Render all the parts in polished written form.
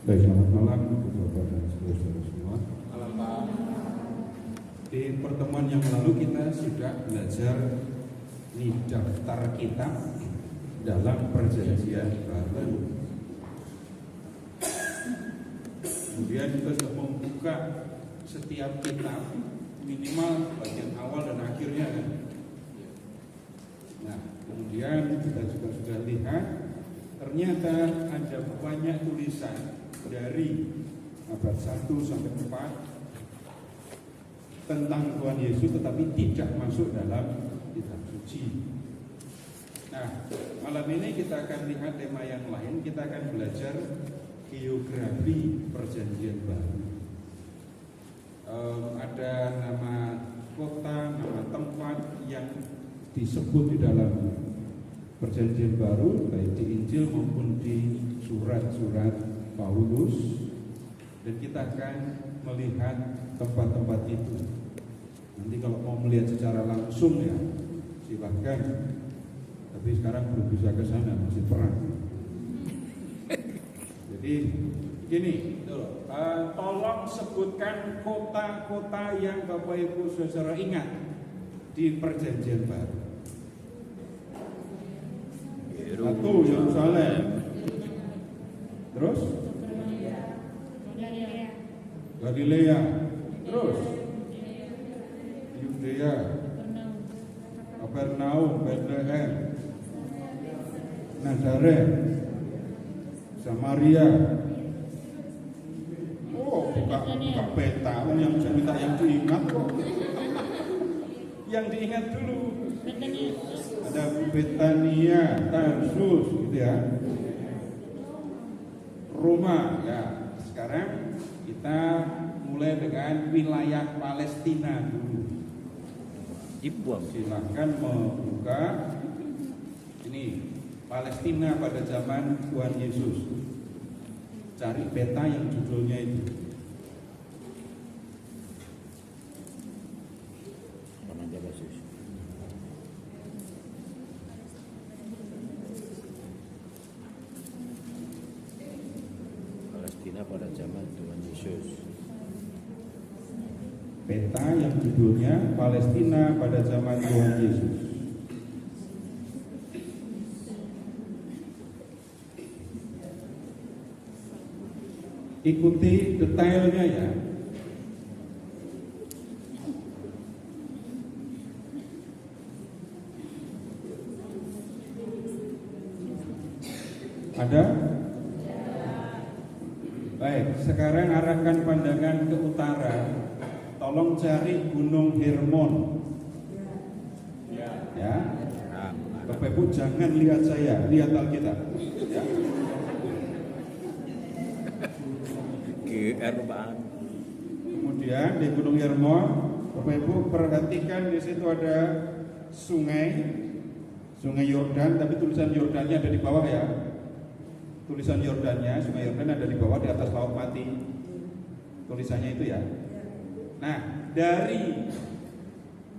Baik, selamat malam Bapak dan saudara semua. Malam Pak. Di pertemuan yang lalu kita sudah belajar di daftar kitab dalam perjanjian baru. Kemudian kita sudah membuka setiap kitab minimal bagian awal dan akhirnya kan. Nah, kemudian kita juga sudah lihat ternyata ada banyak tulisan dari abad 1 sampai 4 tentang Tuhan Yesus tetapi tidak masuk dalam kitab suci. Nah, malam ini kita akan lihat tema yang lain. Kita akan belajar geografi perjanjian baru. Ada nama kota, nama tempat yang disebut di dalam perjanjian baru, baik di Injil maupun di surat-surat Paulus, dan kita akan melihat tempat-tempat itu. Nanti kalau mau melihat secara langsung ya silahkan, tapi sekarang belum bisa ke sana, masih perang. Jadi gini, tolong sebutkan kota-kota yang Bapak Ibu Saudara ingat di perjanjian baru. Satu, Yerusalem. Terus Galilea. Terus Yudea, Kapernaum, Bethlehem, Nazaret, Samaria. Oh, buka peta, yang bisa minta yang diingat kok. Yang diingat dulu. Ada Betania, Tarsus, gitu ya. Roma, ya. Sekarang kita mulai dengan wilayah Palestina dulu. Silahkan membuka ini Palestina pada zaman Tuhan Yesus. Cari peta yang judulnya itu. Palestina pada zaman Tuhan Yesus. Peta yang judulnya Palestina pada zaman Tuhan Yesus. Ikuti detailnya ya. Ada? Baik, sekarang arahkan pandangan ke utara. Tolong cari Gunung Hermon. Ya. Bapak Ibu jangan lihat saya, lihat Alkitab. Ya. GR Pak. Kemudian di Gunung Hermon, Bapak Ibu perhatikan di situ ada Sungai Yordan, tapi tulisan Yordannya ada di bawah ya. Tulisan Yordannya, Sungai Yordan ada di bawah, di atas Laut Mati. Tulisannya itu ya. Nah, dari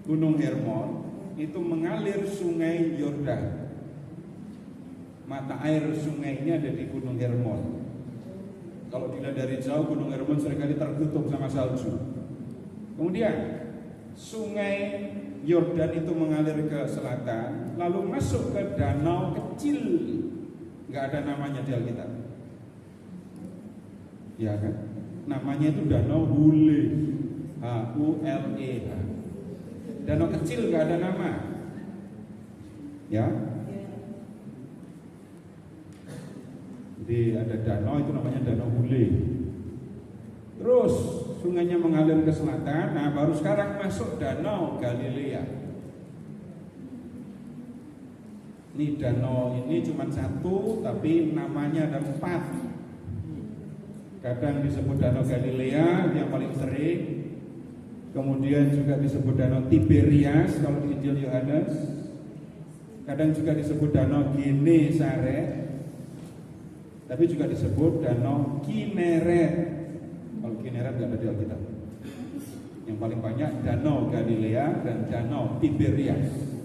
Gunung Hermon itu mengalir Sungai Yordan. Mata air sungai ini ada di Gunung Hermon. Kalau dilihat dari jauh, Gunung Hermon seringkali tertutup sama salju. Kemudian Sungai Yordan itu mengalir ke selatan, lalu masuk ke danau kecil. Nggak ada namanya di Alkitab. Ya kan? Namanya itu Danau Hule, H-U-L-E-H. Danau kecil nggak ada nama. Ya. Jadi ada danau itu namanya Danau Hule. Terus sungainya mengalir ke selatan. Nah, baru sekarang masuk Danau Galilea. Ini danau ini cuma satu, tapi namanya ada 4. Kadang disebut Danau Galilea yang paling sering. Kemudian juga disebut Danau Tiberias kalau di Injil Yohanes. Kadang juga disebut Danau Genesaret. Tapi juga disebut Danau Kineret. Kalau Kineret nggak ada di Alkitab. Yang paling banyak Danau Galilea dan Danau Tiberias.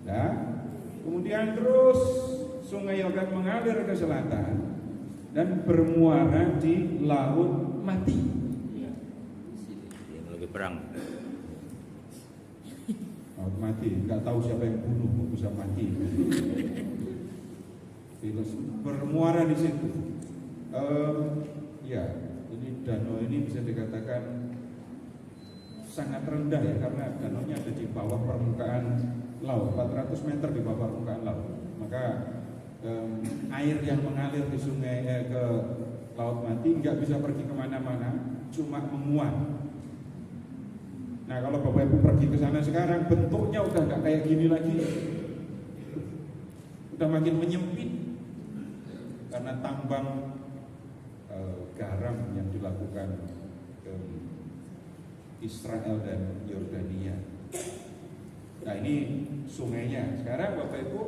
Ya. Kemudian terus Sungai Yordan mengalir ke selatan. dan bermuara di laut mati. Yang lagi perang. Laut mati, nggak tahu siapa yang bunuh kok bisa mati. Bermuara di situ. Ya, ini danau ini bisa dikatakan sangat rendah ya, karena danaunya ada di bawah permukaan laut, 400 meter di bawah permukaan laut. Maka air yang mengalir di sungai ke laut mati nggak bisa pergi kemana-mana, cuma menguap. Nah, kalau Bapak Ibu pergi ke sana sekarang, bentuknya udah nggak kayak gini lagi, udah makin menyempit karena tambang garam yang dilakukan Israel dan Yordania. Nah, ini sungainya. Sekarang Bapak Ibu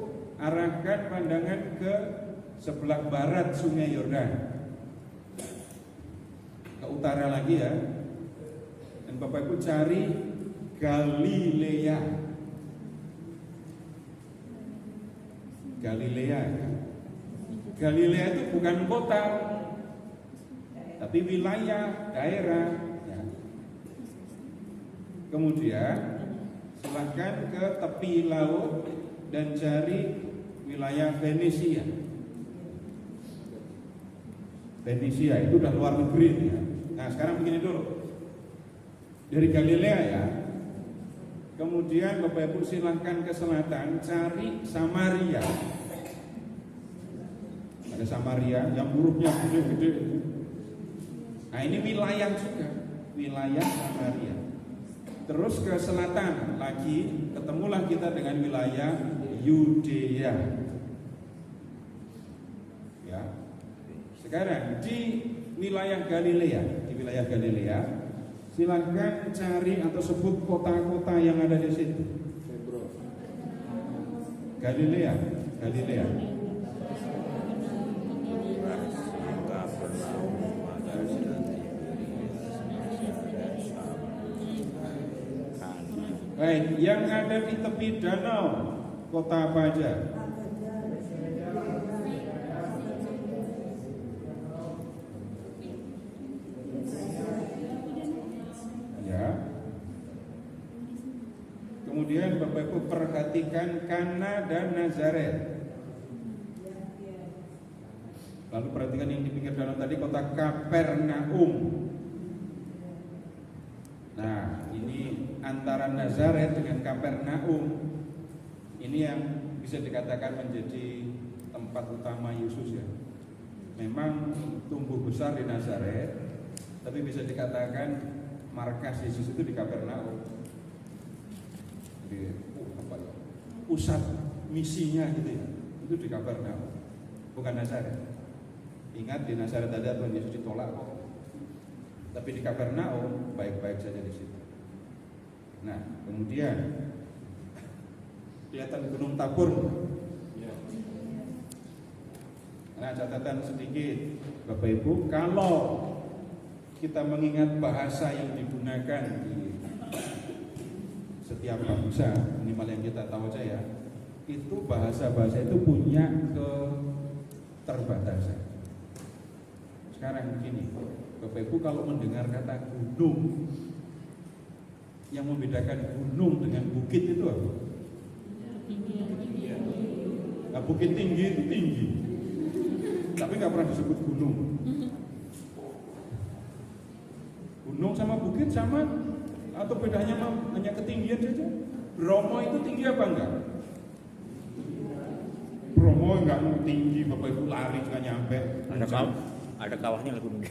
arahkan pandangan ke sebelah barat Sungai Yordan, ke utara lagi ya. Dan Bapak Ibu cari Galilea. Galilea. Galilea itu bukan kota, tapi wilayah, daerah. Ya. Kemudian silahkan ke tepi laut dan cari wilayah Venesia. Venesia itu udah luar negeri ya. Nah, sekarang begini dulu. Dari Galilea ya. Kemudian Bapak Ibu silahkan ke selatan cari Samaria. Ada Samaria yang hurufnya gede-gede. Nah, ini wilayah juga, wilayah Samaria. Terus ke selatan lagi, ketemulah kita dengan wilayah Yudea. Ya. Sekarang di wilayah Galilea, silakan cari atau sebut kota-kota yang ada di situ. Galilea. Baik, yang ada di tepi danau, kota apa aja? Ya. Kemudian Bapak Ibu perhatikan Kana dan Nazaret. Lalu perhatikan yang di pinggir danau tadi, kota Kapernaum. Nah, ini antara Nazaret dengan Kapernaum, ini yang bisa dikatakan menjadi tempat utama Yesus ya. Memang tumbuh besar di Nazaret, tapi bisa dikatakan markas Yesus itu di Kapernaum. Jadi pusat misinya gitu ya, itu di Kapernaum, bukan Nazaret. Ingat, di Nazaret ada Tuhan Yesus ditolak kok. Tapi di Kapernaum baik-baik saja di situ. Nah, kemudian kelihatan Gunung Tabor. Nah, catatan sedikit Bapak Ibu, kalau kita mengingat bahasa yang digunakan di setiap bangsa, minimal yang kita tahu saja, itu bahasa-bahasa itu punya keterbatasan. Sekarang begini, Bapak Ibu kalau mendengar kata gunung, yang membedakan gunung dengan bukit itu apa? Nah, bukit tinggi itu tinggi, tapi nggak pernah disebut gunung. Gunung sama bukit sama atau bedanya hanya ketinggian saja? Bromo itu tinggi apa enggak? Bromo enggak tinggi, Bapak Ibu lari nggak nyampe. Ada kawahnya lah gunung.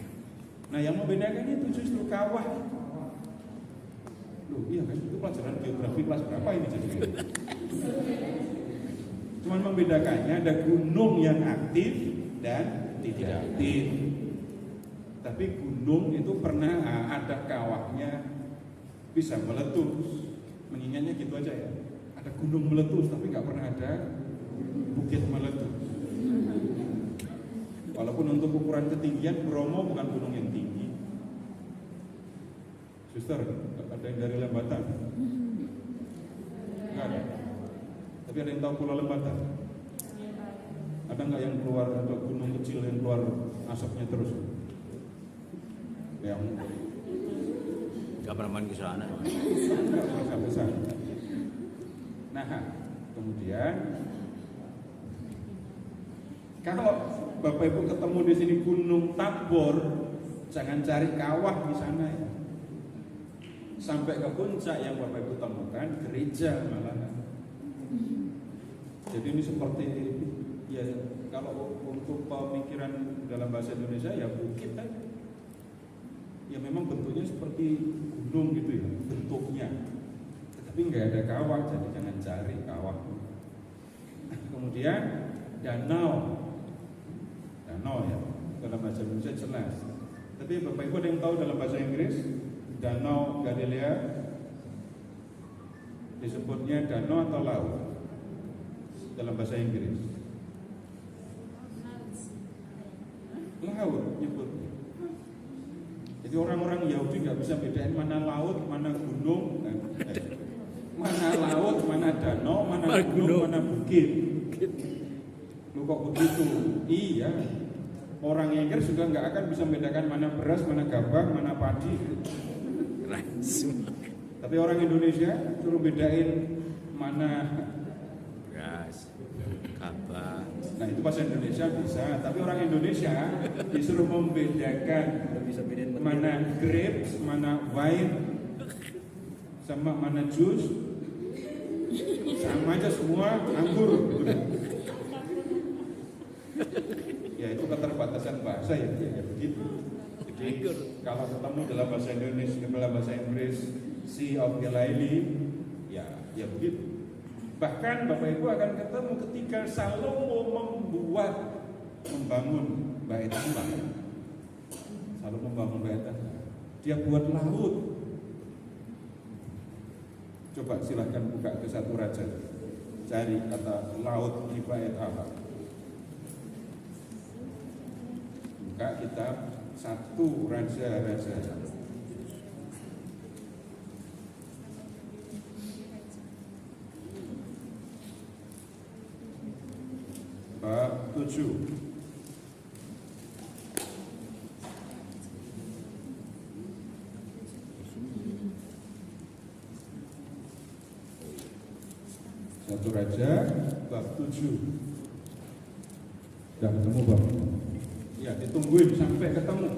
Nah, yang membedakan itu justru kawah. Loh, iya kan, itu pelajaran geografi kelas berapa ini jadi? Cuman membedakannya ada gunung yang aktif dan tidak aktif. Tapi gunung itu pernah ada kawahnya bisa meletus. Mengingatnya gitu aja ya. Ada gunung meletus tapi nggak pernah ada bukit meletus. Walaupun untuk ukuran ketinggian Bromo bukan gunung yang tinggi. Suster, ada yang dari Lembatan? Enggak ada. Tapi ada yang tahu Pulau Lembatan? Ada nggak yang keluar, ada gunung kecil yang keluar asapnya terus. Yang Gak pernah main ke sana. sampai sana. Nah, kemudian kalau Bapak Ibu ketemu di sini Gunung Tambor, jangan cari kawah di sana ya. Sampai ke puncak yang Bapak Ibu temukan gereja malah. Jadi ini seperti ya kalau untuk pemikiran dalam bahasa Indonesia ya bukit aja. Ya memang bentuknya seperti gunung gitu ya bentuknya. Tapi nggak ada kawah, jadi jangan cari kawah. Kemudian danau ya dalam bahasa Indonesia jelas. Tapi Bapak Ibu ada yang tahu dalam bahasa Inggris Danau Galilea disebutnya danau atau laut dalam bahasa Inggris? Laut nyebutnya. Jadi orang-orang Yahudi nggak bisa bedain mana laut, mana gunung, mana laut, mana danau, mana gunung, mana bukit. Lu kok begitu? Iya. Orang Inggris juga nggak akan bisa membedakan mana beras, mana gabah, mana padi. Tapi orang Indonesia suruh bedain mana Beras, gabah. Nah itu bahasa Indonesia bisa, tapi orang Indonesia disuruh membedakan mana grapes, mana wine, sama mana jus, sama aja semua anggur. Ya itu keterbatasan bahasa ya begitu. Jadi kalau ketemu dalam bahasa Indonesia, dalam bahasa Inggris Sea of Galilee, ya begitu. Bahkan Bapak Ibu akan ketemu ketika Salomo membangun bait Allah. Salomo membangun bait Allah. Dia buat laut. Coba silahkan buka ke 1 Raja, cari kata laut di bait Allah. Buka kitab 1 Raja-Raja. Bab 7. Satu Raja bab 7. Sudah ketemu bab? Ya, ditungguin sampai ketemu.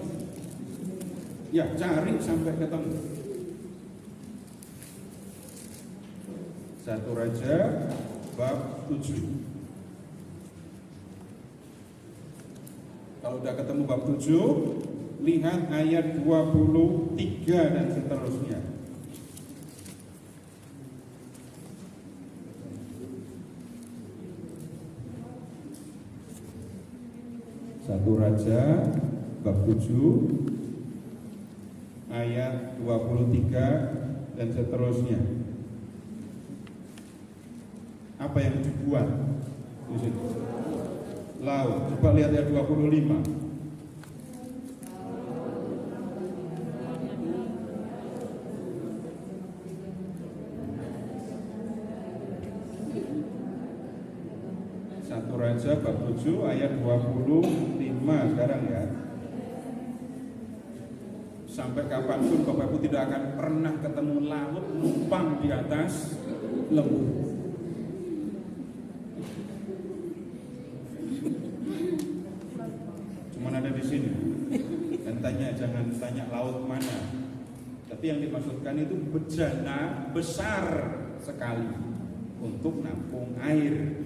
Ya, cari sampai ketemu. Satu Raja bab 7. Kalau udah ketemu bab 7, lihat ayat 23 dan seterusnya. Satu Raja bab 7 ayat 23 dan seterusnya. Apa yang dibuat di situ? Laut. Coba lihat ayat 25. Satu Raja bab 7 ayat 25 sekarang ya. Sampai kapanpun Bapak Ibu tidak akan pernah ketemu laut numpang di atas lembu. Ada di sini dan jangan tanya laut mana, tapi yang dimaksudkan itu bejana besar sekali untuk nampung air.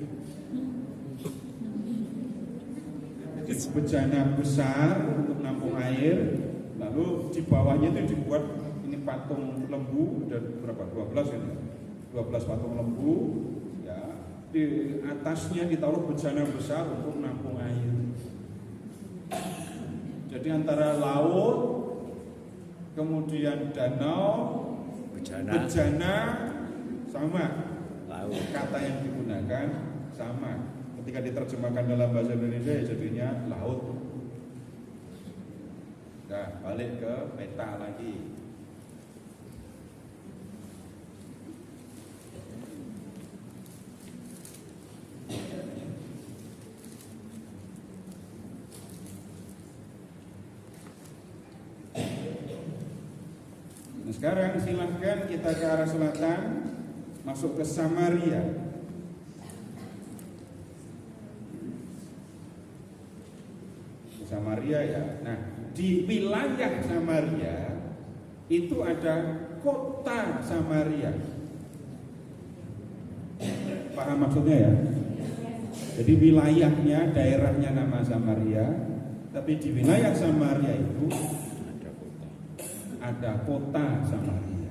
Jadi bejana besar untuk nampung air, lalu di bawahnya itu dibuat ini patung lembu dan berapa 12 ini 12 patung lembu ya, di atasnya ditaruh bejana besar untuk nampung air. Jadi antara laut, kemudian danau, bejana sama. Laut. Kata yang digunakan sama. Ketika diterjemahkan dalam bahasa Indonesia ya jadinya laut. Nah, balik ke peta lagi. Nah, sekarang silahkan kita ke arah selatan, masuk ke Samaria. Samaria ya. Nah, di wilayah Samaria itu ada kota Samaria. Paham maksudnya ya? Jadi wilayahnya, daerahnya nama Samaria, tapi di wilayah Samaria itu ada kota Samaria.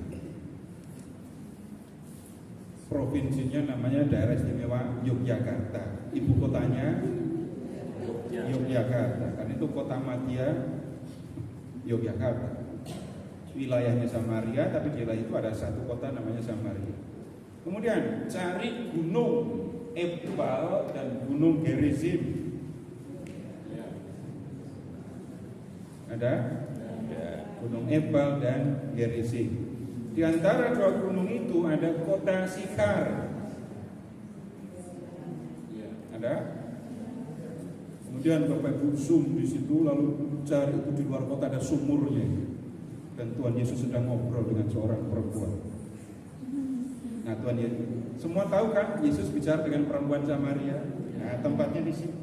Provinsinya namanya Daerah Istimewa Yogyakarta. Ibu kotanya Yogyakarta, kan itu kota madya Yogyakarta. Wilayahnya Samaria, tapi di wilayah itu ada satu kota namanya Samaria. Kemudian cari gunung Ebal dan gunung Gerizim. Ada? Gunung Ebal dan Gerizim. Di antara dua gunung itu ada kota Sikar. Ada? Kemudian Bapak Ibu zoom di situ, lalu cari itu di luar kota ada sumurnya. Dan Tuhan Yesus sedang ngobrol dengan seorang perempuan. Nah, Tuhan Yesus, semua tahu kan Yesus bicara dengan perempuan Samaria. Nah, tempatnya di situ.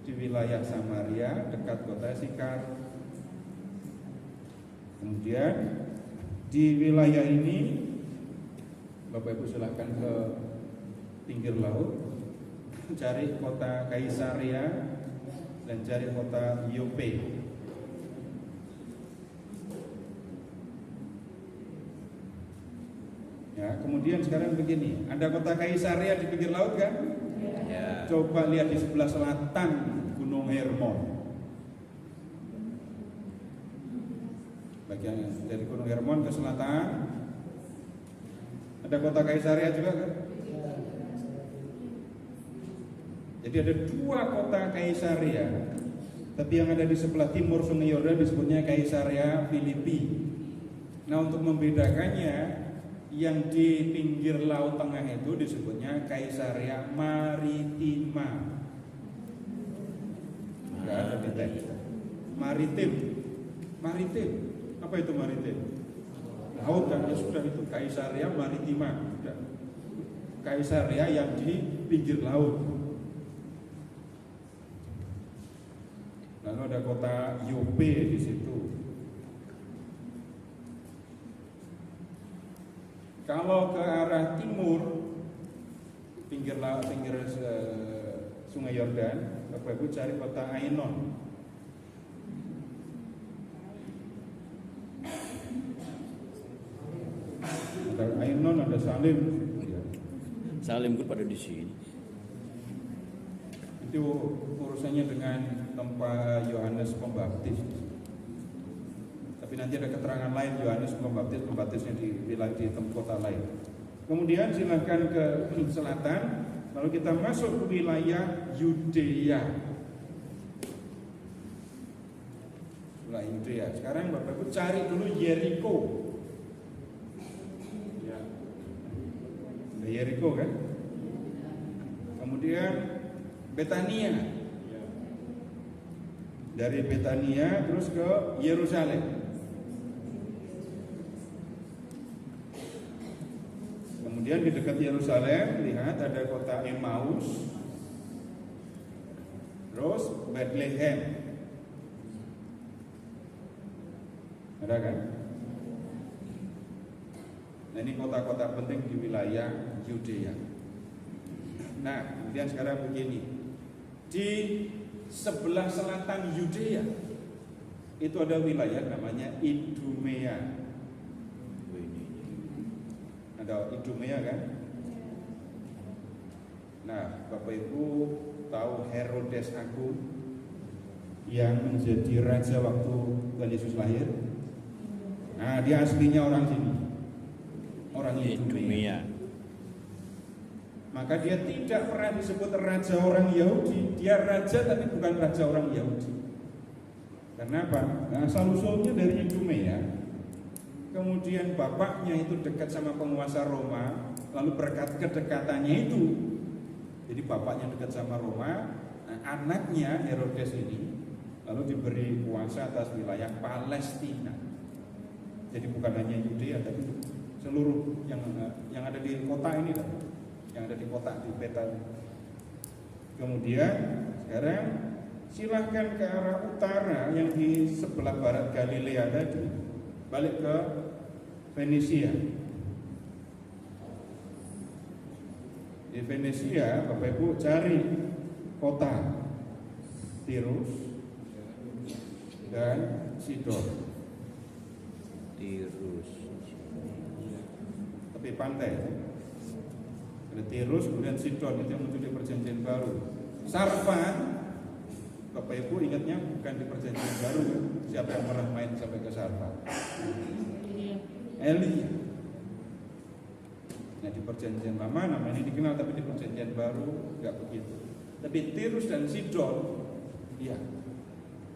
Di wilayah Samaria dekat kota Sikar. Kemudian di wilayah ini Bapak Ibu silahkan ke pinggir laut, cari kota Kaisarea dan cari kota Yope. Ya, kemudian sekarang begini, ada kota Kaisarea di pinggir laut kan? Ya. Coba lihat di sebelah selatan Gunung Hermon. Bagian dari Gunung Hermon ke selatan ada kota Kaisarea juga kan? Jadi ada dua kota Kaisarea, tapi yang ada di sebelah timur Sungai Yordan disebutnya Kaisarea Filipi. Nah, untuk membedakannya, yang di pinggir laut tengah itu disebutnya Kaisarea Maritima. Enggak ada beda. Maritim. Maritim. Apa itu maritim? Laut kan, ya sudah itu Kaisarea Maritima. Kaisarea yang di pinggir laut. Lalu ada kota Yope di situ. Kalau ke arah timur, pinggir Sungai Yordan, Bapak Ibu cari kota Ainon. Ada Ainon, ada Salim. Salim pun pada di sini. Itu urusannya dengan tempat Yohanes Pembaptis. Tapi nanti ada keterangan lain Yohanes Pembaptisnya di wilayah di tempat kota lain. Kemudian silakan ke selatan, lalu kita masuk ke wilayah Yudea. Wilayah Yudea. Sekarang Bapak Ibu cari dulu Yeriko. Ya. Ada Yeriko kan? Kemudian Betania. Dari Betania terus ke Yerusalem. Kemudian di dekat Yerusalem lihat ada kota Emmaus, terus Bethlehem, ada kan? Nah, ini kota-kota penting di wilayah Yudea. Nah, kemudian sekarang begini, di sebelah selatan Yudea itu ada wilayah namanya Idumea. Ada Idumea kan? Nah, Bapak Ibu tahu Herodes Agung yang menjadi raja waktu Tuhan Yesus lahir? Nah, dia aslinya orang sini, orang Idumea. Maka dia tidak pernah disebut raja orang Yahudi. Dia raja tapi bukan raja orang Yahudi. Kenapa? Nah, asal-usulnya dari Idumea. Kemudian bapaknya itu dekat sama penguasa Roma, lalu berkat kedekatannya itu, jadi bapaknya dekat sama Roma. Nah, anaknya Herodes ini lalu diberi kuasa atas wilayah Palestina. Jadi bukan hanya Yudea tapi seluruh yang ada di kota ini, yang ada di kota di peta. Kemudian sekarang silahkan ke arah utara yang di sebelah barat Galilea tadi, balik ke Venesia. Di Venesia, Bapak Ibu cari kota Tirus dan Sidon. Tirus. Tapi pantai. Ada Tirus, kemudian Sidon, itu yang muncul di Perjanjian Baru. Sarfan, Bapak Ibu ingatnya bukan di Perjanjian Baru. Siapa yang pernah main sampai ke Sarfan? Elia. Nah di Perjanjian Lama nama ini dikenal, tapi di Perjanjian Baru nggak begitu. Tapi Tirus dan Sidon, ya,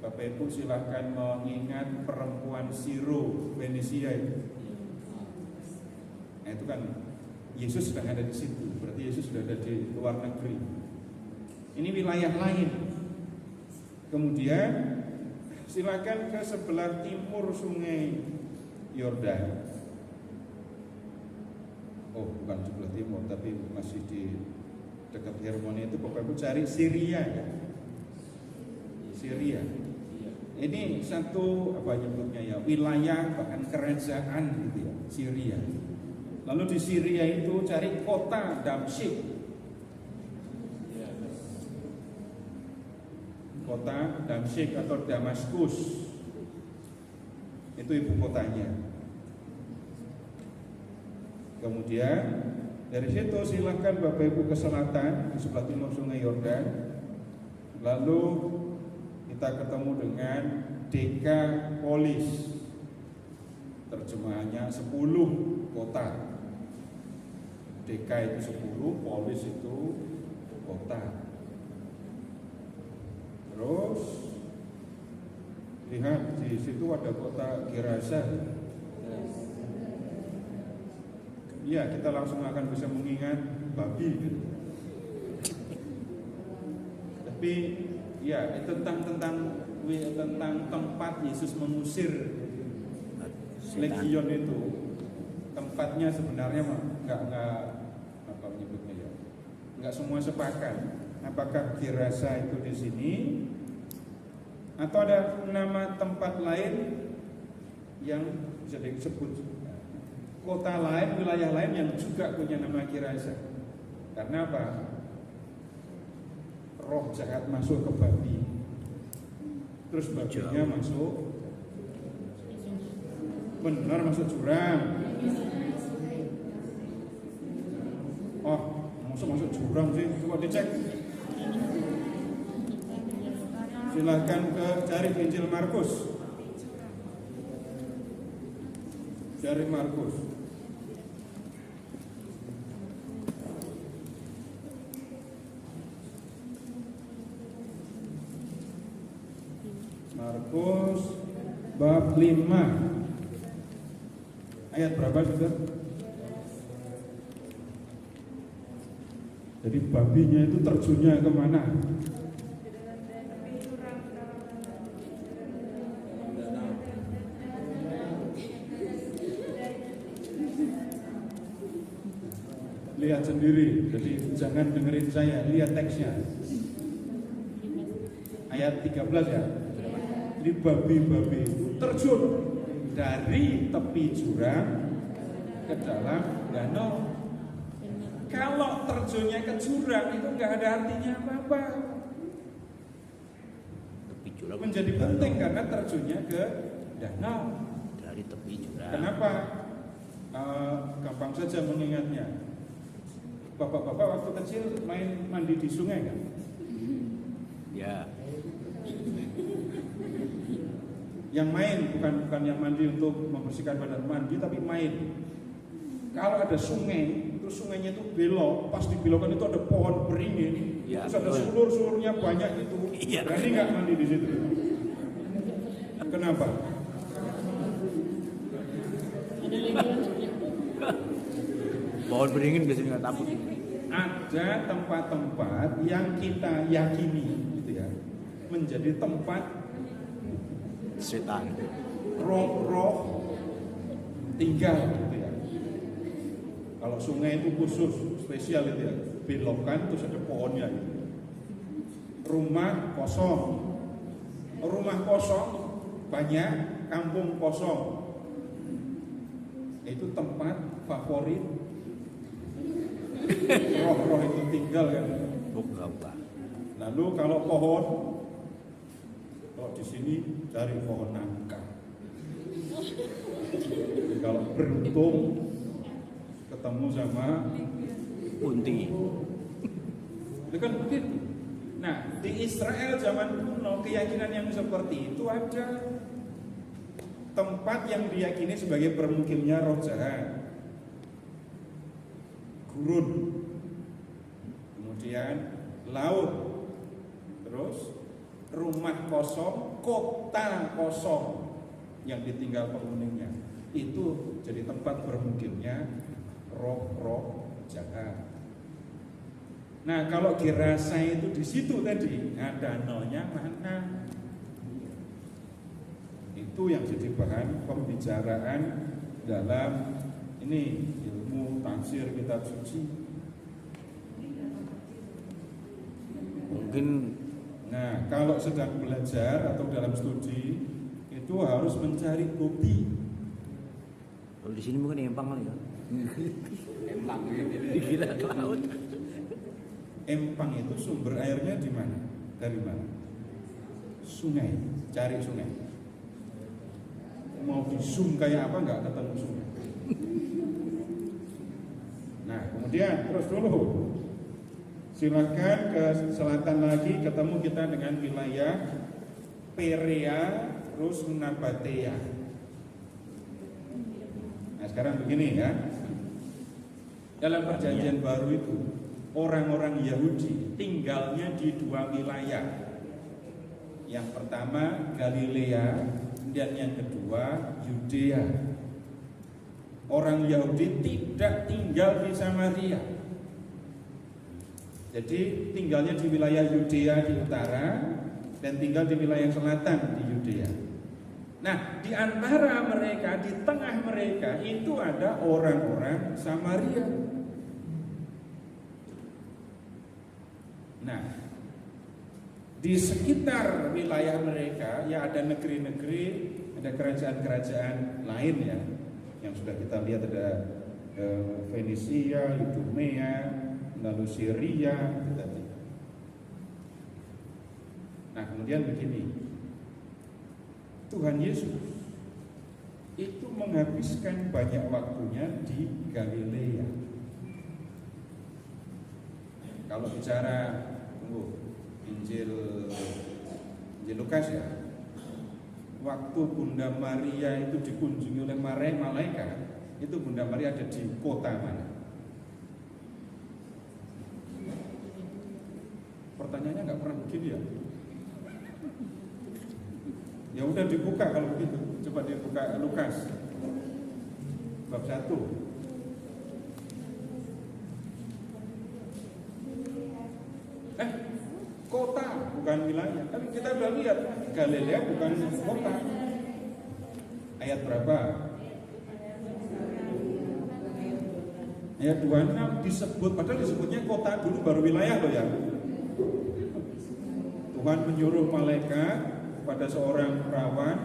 Bapak Ibu silahkan mengingat perempuan Siro Venesia itu. Nah itu kan Yesus sedang ada di situ, berarti Yesus sudah ada di luar negeri. Ini wilayah lain. Kemudian silakan ke sebelah timur Sungai Yordan. Oh, bukan sebelah timur, tapi masih di dekat Hermon itu. Bapak Ibu cari Syria ya. Syria. Ini satu apa nyebutnya ya, wilayah bahkan kerajaan gitu ya, Syria. Lalu di Syria itu cari kota Damsyik. Kota Damsyik atau Damaskus. Itu ibu kotanya. Kemudian dari situ silakan Bapak Ibu ke selatan di sebelah timur Sungai Yordan. Lalu kita ketemu dengan Dekapolis. Terjemahannya 10 kota. Deka itu 10, polis itu kota. Terus lihat di situ ada kota Gerasa. Iya, kita langsung akan bisa mengingat babi gitu. Tapi ya tentang tempat Yesus mengusir legion itu, tempatnya sebenarnya nggak apa menyebutnya ya, nggak semua sepakat. Apakah Gerasa itu di sini atau ada nama tempat lain yang bisa disebut kota lain, wilayah lain yang juga punya nama Gerasa? Karena apa? Roh jahat masuk ke babi, terus babinya masuk, benar masuk jurang. Oh, masuk jurang sih, coba dicek. Silahkan ke cari Injil Markus. Cari Markus. Markus bab 5 ayat berapa sudah? Jadi babinya itu terjunnya kemana? Lihat sendiri, jadi jangan dengerin saya, lihat teksnya. Ayat 13 ya. Jadi babi-babi itu terjun dari tepi jurang ke dalam danau. Kalau terjunnya ke jurang itu nggak ada artinya apa-apa. Tepi jurang menjadi penting karena terjunnya ke danau. Dari tepi jurang. Kenapa? Gampang saja mengingatnya. Bapak-bapak waktu kecil main mandi di sungai kan? Ya. Yang main bukan yang mandi untuk membersihkan badan mandi, tapi main. Kalau ada sungai, itu sungainya itu belok, pas dibelokkan itu ada pohon beringin, ya, terus ada sulur-sulurnya banyak itu. Ya, berani nggak mandi di situ? Kenapa? Pohon beringin biasanya nggak takut. Ada tempat-tempat yang kita yakini menjadi tempat setan. roh-roh tinggal gitu ya. Kalau sungai itu khusus, spesial itu ya, belokan terus ada pohonnya gitu. Rumah kosong banyak, kampung kosong. Itu tempat favorit roh-roh itu tinggal kan. Bukan. Lalu kalau pohon, kalau di sini cari pohon nangka. Jadi kalau beruntung ketemu sama Unti. itu kan begitu. Nah, di Israel zaman kuno keyakinan yang seperti itu ada. Tempat yang diyakini sebagai permukimnya roh jahat, gurun, kemudian laut, terus rumah kosong, kota kosong yang ditinggal penghuninya. Itu jadi tempat bermukimnya roh-roh jahat. Nah, kalau Gerasa itu di situ tadi, nah danaunya mana? Itu yang jadi bahan pembicaraan dalam ini ilmu tafsir kitab suci. Mungkin. Nah, kalau sedang belajar atau dalam studi itu harus mencari bukti. Kalau di sini mungkin empang kali ya. Empang dikira ke laut. Empang itu sumber airnya di mana? Dari mana? Sungai. Cari sungai. Mau di zoom kayak apa nggak ketemu sungai. Nah, kemudian terus dulu. Silakan ke selatan lagi, ketemu kita dengan wilayah Perea, terus Nabatea. Nah, sekarang begini ya. Dalam perjanjian baru itu, orang-orang Yahudi tinggalnya di dua wilayah. Yang pertama Galilea, dan yang kedua Yudea. Orang Yahudi tidak tinggal di Samaria. Jadi tinggalnya di wilayah Yudea di utara dan tinggal di wilayah selatan di Yudea. Nah, di antara mereka, di tengah mereka itu ada orang-orang Samaria. Nah, di sekitar wilayah mereka ya ada negeri-negeri, ada kerajaan-kerajaan lain ya, yang sudah kita lihat ada Fenisia, Idumea, lalu Syria. Nah, kemudian begini, Tuhan Yesus itu menghabiskan banyak waktunya di Galilea. Kalau bicara Injil Lukas ya, waktu Bunda Maria itu dikunjungi oleh malaikat, itu Bunda Maria ada di kota mana? Pertanyaannya nggak pernah begini ya. Ya udah dibuka kalau begitu. Coba dibuka Lukas bab 1. Kota bukan wilayah. Tapi kita udah lihat Galilea bukan kota. Ayat berapa? Ayat 26 disebut, padahal disebutnya kota dulu baru wilayah loh ya. Tuhan menyuruh malaikat pada seorang perawan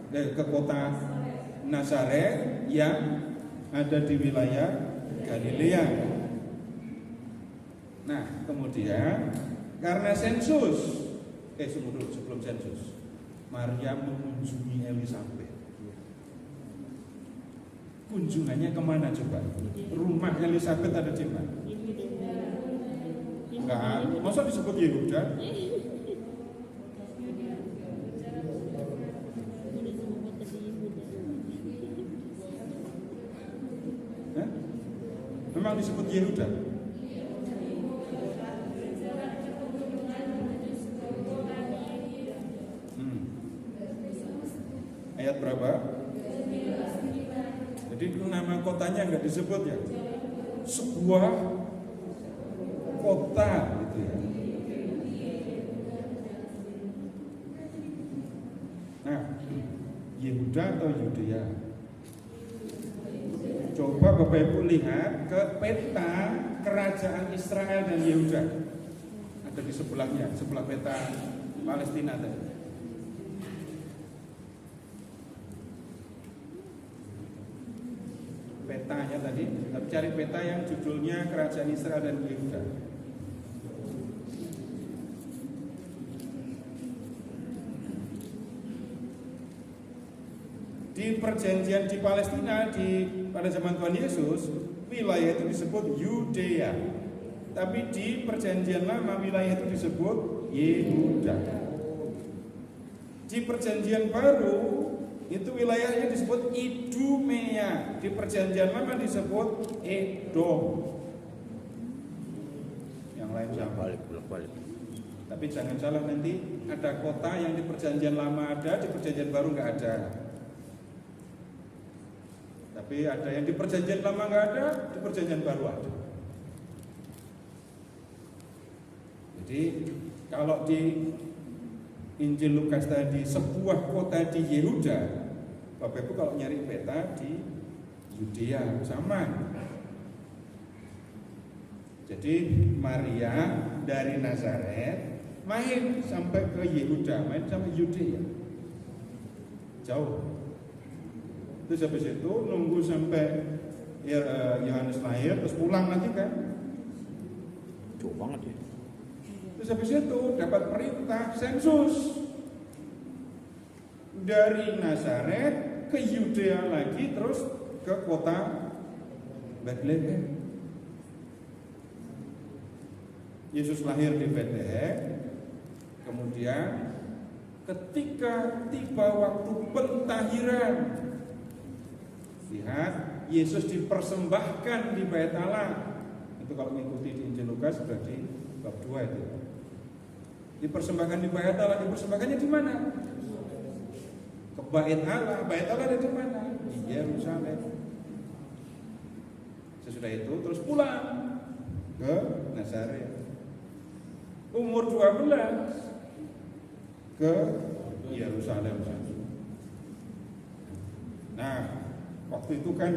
ke kota Nazaret yang ada di wilayah Galilea. Nah, kemudian karena sensus, sebelum sensus, Maria mengunjungi Elizabeth. Kunjungannya kemana coba? Rumah Elizabeth ada di mana? Enggak, masa disebut Yehuda? Memang disebut Yehuda? Ayat berapa? Jadi nama kotanya nggak disebut ya. Sebuah kota gitu ya. Yehuda atau Yudea? Coba Bapak Ibu lihat ke peta kerajaan Israel dan Yehuda. Ada di sebelahnya, sebelah peta Palestina tadi. Petanya tadi, tapi cari peta yang judulnya kerajaan Israel dan Yehuda. Di perjanjian di Palestina pada zaman Tuhan Yesus, wilayah itu disebut Yudea. Tapi di perjanjian lama wilayah itu disebut Yehuda. Di perjanjian baru itu wilayahnya disebut Idumea. Di perjanjian lama disebut Edom. Yang lain sama. Balik. Tapi jangan salah, nanti ada kota yang di perjanjian lama ada, di perjanjian baru nggak ada. Tapi ada yang di perjanjian lama nggak ada, di perjanjian baru ada. Jadi kalau di Injil Lukas tadi sebuah kota di Yehuda, Bapak Ibu kalau nyari peta di Yudea sama. Jadi Maria dari Nazaret main sampai ke Yehuda, main sampai Yudea, jauh. Terus habis itu nunggu sampai Yohanes lahir, terus pulang lagi kan? Jauh banget ya. Terus habis itu dapat perintah sensus dari Nazaret ke Yudea lagi, terus ke kota Bethlehem. Yesus lahir di Bethlehem, kemudian ketika tiba waktu pentahiran, lihat Yesus dipersembahkan di Bait Allah. Itu kalau mengikuti di Injil Lukas berarti bab 2 itu. Dipersembahkan di Bait Allah, dipersembahkannya di mana? Ke Bait Allah. Bait Allah ada di mana? Di Yerusalem. Sesudah itu terus pulang ke Nazaret. Umur 12 ke Yerusalem. Nah, waktu itu kan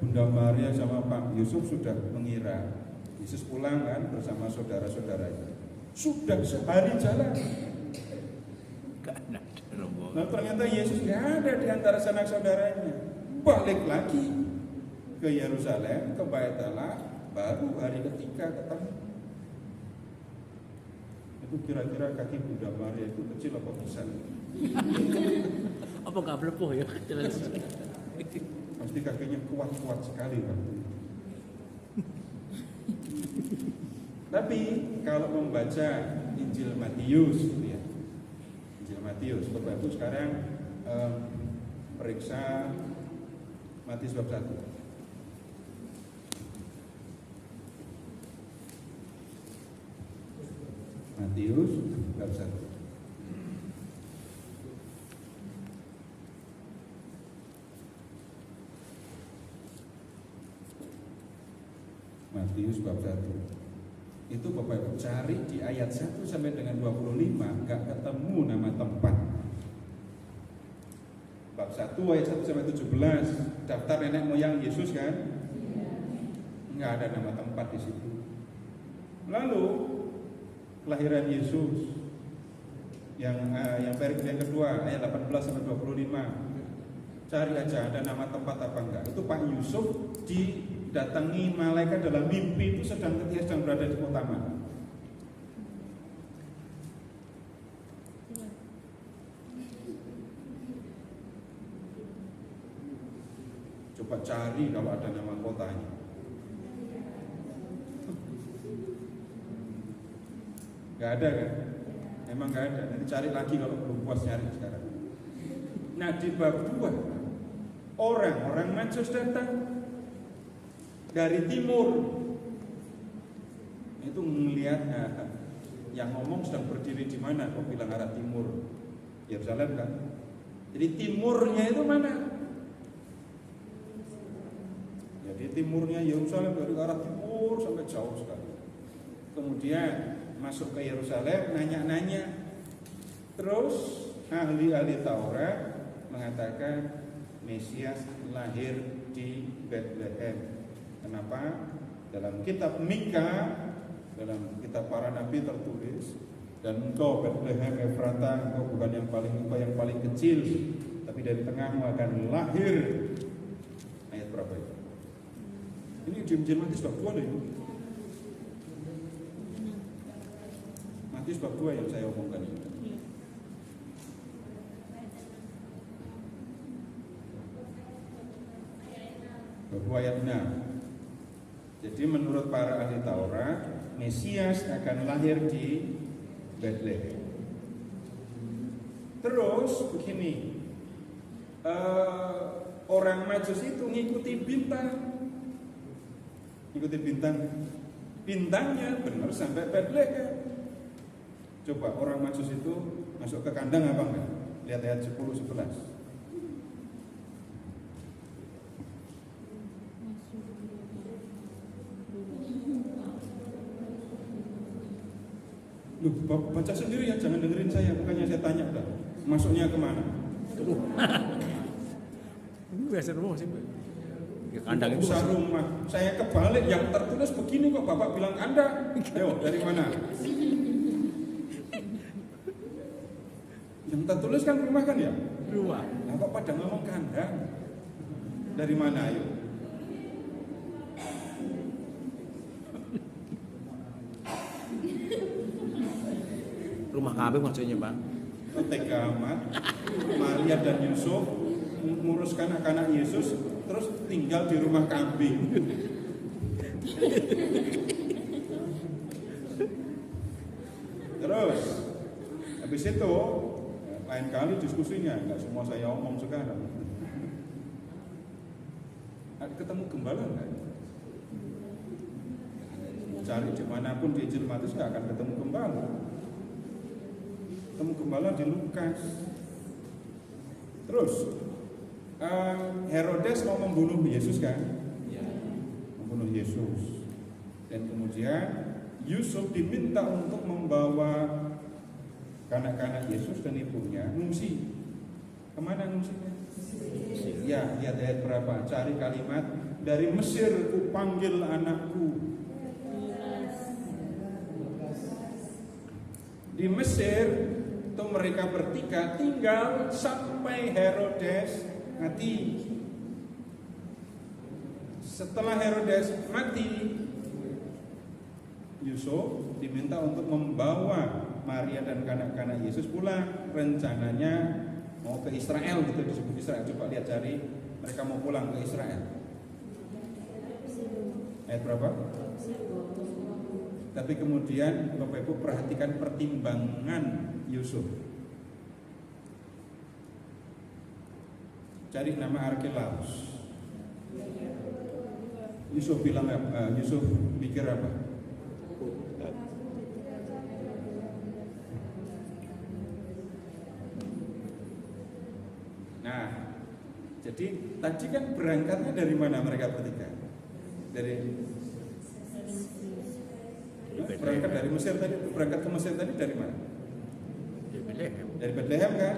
Bunda Maria sama Pak Yusuf sudah mengira Yesus pulang kan bersama saudara-saudaranya. Sudah sehari jalan. Nah ternyata Yesus nggak ada di antara sanak saudaranya. Balik lagi ke Yerusalem, ke Bait Allah, baru hari ketiga ketemu. Itu kira-kira kaki Bunda Maria itu kecil apa besar? Apa nggak melepuh ya? Pasti kakinya kuat-kuat sekali kan. Tapi kalau membaca Injil Matius, ya, Injil Matius, Bapak Ibu sekarang periksa Matius bab 1. Matius bab 1. Matius bab 1. Itu Bapak Ibu cari di ayat 1 sampai dengan 25, enggak ketemu nama tempat. Bab 1 ayat 1 sampai 17, daftar nenek moyang Yesus kan? Enggak ada nama tempat di situ. Lalu kelahiran Yesus yang perikop yang kedua ayat 18 sampai 25. Cari aja ada nama tempat apa enggak. Itu Pak Yusuf didatangi malaikat dalam mimpi itu ketika sedang berada di kota mana. Coba cari kalau ada nama kotanya. Gak ada kan? Emang gak ada. Nanti cari lagi kalau belum puas nyari sekarang. Nah di bab 2 orang Majus datang dari timur. Itu melihat yang ngomong sedang berdiri di mana? Kok bilang arah timur? Yerusalem kan? Jadi timurnya itu mana? Jadi timurnya Yerusalem dari arah timur sampai jauh sekali. Kemudian masuk ke Yerusalem, nanya-nanya. Terus ahli-ahli Taurat mengatakan Mesias lahir di Bethlehem. Kenapa? Dalam kitab Mika, dalam kitab para nabi tertulis, dan engkau Bethlehem Efrata, engkau bukan yang paling kecil, tapi dari tengahmu akan lahir. Ayat berapa itu? Ini di Injil Matius bab 2 loh ini. Matius bab 2 yang saya omongkan ini. Ayat 6. Jadi menurut para ahli Taurat, Mesias akan lahir di Bethlehem. Terus begini, orang Majus itu ngikuti bintang, bintangnya benar sampai Bethlehem. Coba orang Majus itu masuk ke kandang apa enggak? Lihat ayat 10-11. Loh, baca sendiri ya, jangan dengerin saya, bukannya saya tanya dah. Masuknya kemana? Ini biasa rumah sih. Ya, kandang itu usah rumah. Saya kebalik, yang tertulis begini kok Bapak bilang kandang. Ayo, dari mana? Yang tertulis kan rumah kan ya? Rumah. Nah, kok pada ngomong kandang? Dari mana ayo? Rumah kambing maksudnya, Pak. Tega amat. Maria dan Yusuf menguruskan anak-anak Yesus, terus tinggal di rumah kambing. Terus habis itu lain kali diskusinya, nggak semua saya omong sekarang. Ketemu gembala nggak? Cari dimanapun di Injil Matius nggak akan ketemu gembala. Ketemu gembala di Lukas. Terus Herodes mau membunuh Yesus kan? Membunuh Yesus. Dan kemudian Yusuf diminta untuk membawa kanak-kanak Yesus dan ibunya ngungsi. Kemana ngungsinya? Ya, lihat ayat berapa? Cari kalimat, dari Mesir ku panggil anakku. Di Mesir itu mereka bertiga tinggal sampai Herodes mati. Setelah Herodes mati, Yusuf diminta untuk membawa Maria dan kanak-kanak Yesus pulang. Rencananya mau ke Israel, gitu disebut Israel. Coba lihat, cari, mereka mau pulang ke Israel. Ayat berapa? Tapi kemudian Bapak Ibu perhatikan pertimbangan Yusuf. Cari nama Arkelaus. Yusuf bilang apa? Yusuf mikir apa? Nah, jadi tadi kan berangkatnya dari mana mereka bertiga? Berangkat dari Mesir tadi, berangkat ke Mesir tadi dari mana? Dari Bethlehem kan?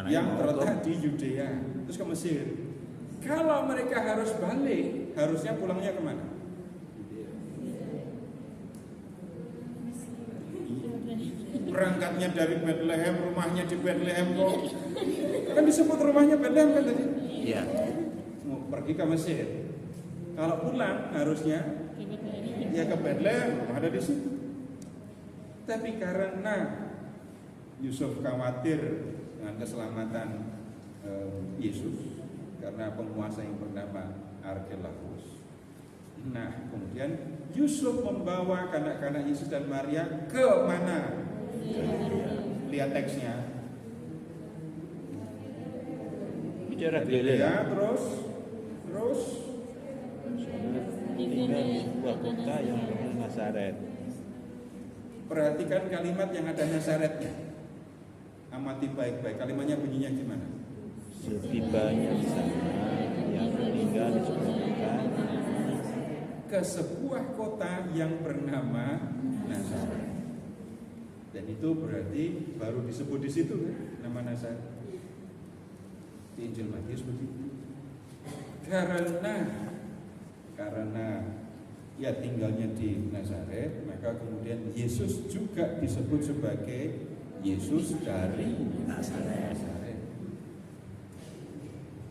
Yang terletak di Yudea, terus ke Mesir. Kalau mereka harus balik, harusnya pulangnya kemana? Berangkatnya dari Bethlehem, rumahnya di Bethlehem kok. Kan disebut rumahnya Bethlehem kan tadi? Iya. Mau pergi ke Mesir. Kalau pulang harusnya ya ke Bethlehem, ada di situ. Tapi karena Yusuf khawatir dengan keselamatan Yesus, karena penguasa yang bernama Arkelaus. Nah, kemudian Yusuf membawa kanak-kanak Yesus dan Maria ke mana? Lihat teksnya. Bicara Ya, terus tinggal di sebuah kota yang bernama Nazaret. perhatikan kalimat yang ada Nazaretnya. Amati baik-baik, kalimatnya bunyinya gimana? Setibanya di sana, yang tinggal di sebuah kota. Ke sebuah kota yang bernama Nazaret. Dan itu berarti baru disebut di situ kan, nama Nazaret. Di Injil Matius begitu. Karena ia tinggalnya di Nazaret, maka kemudian Yesus juga disebut sebagai Yesus dari Nazaret.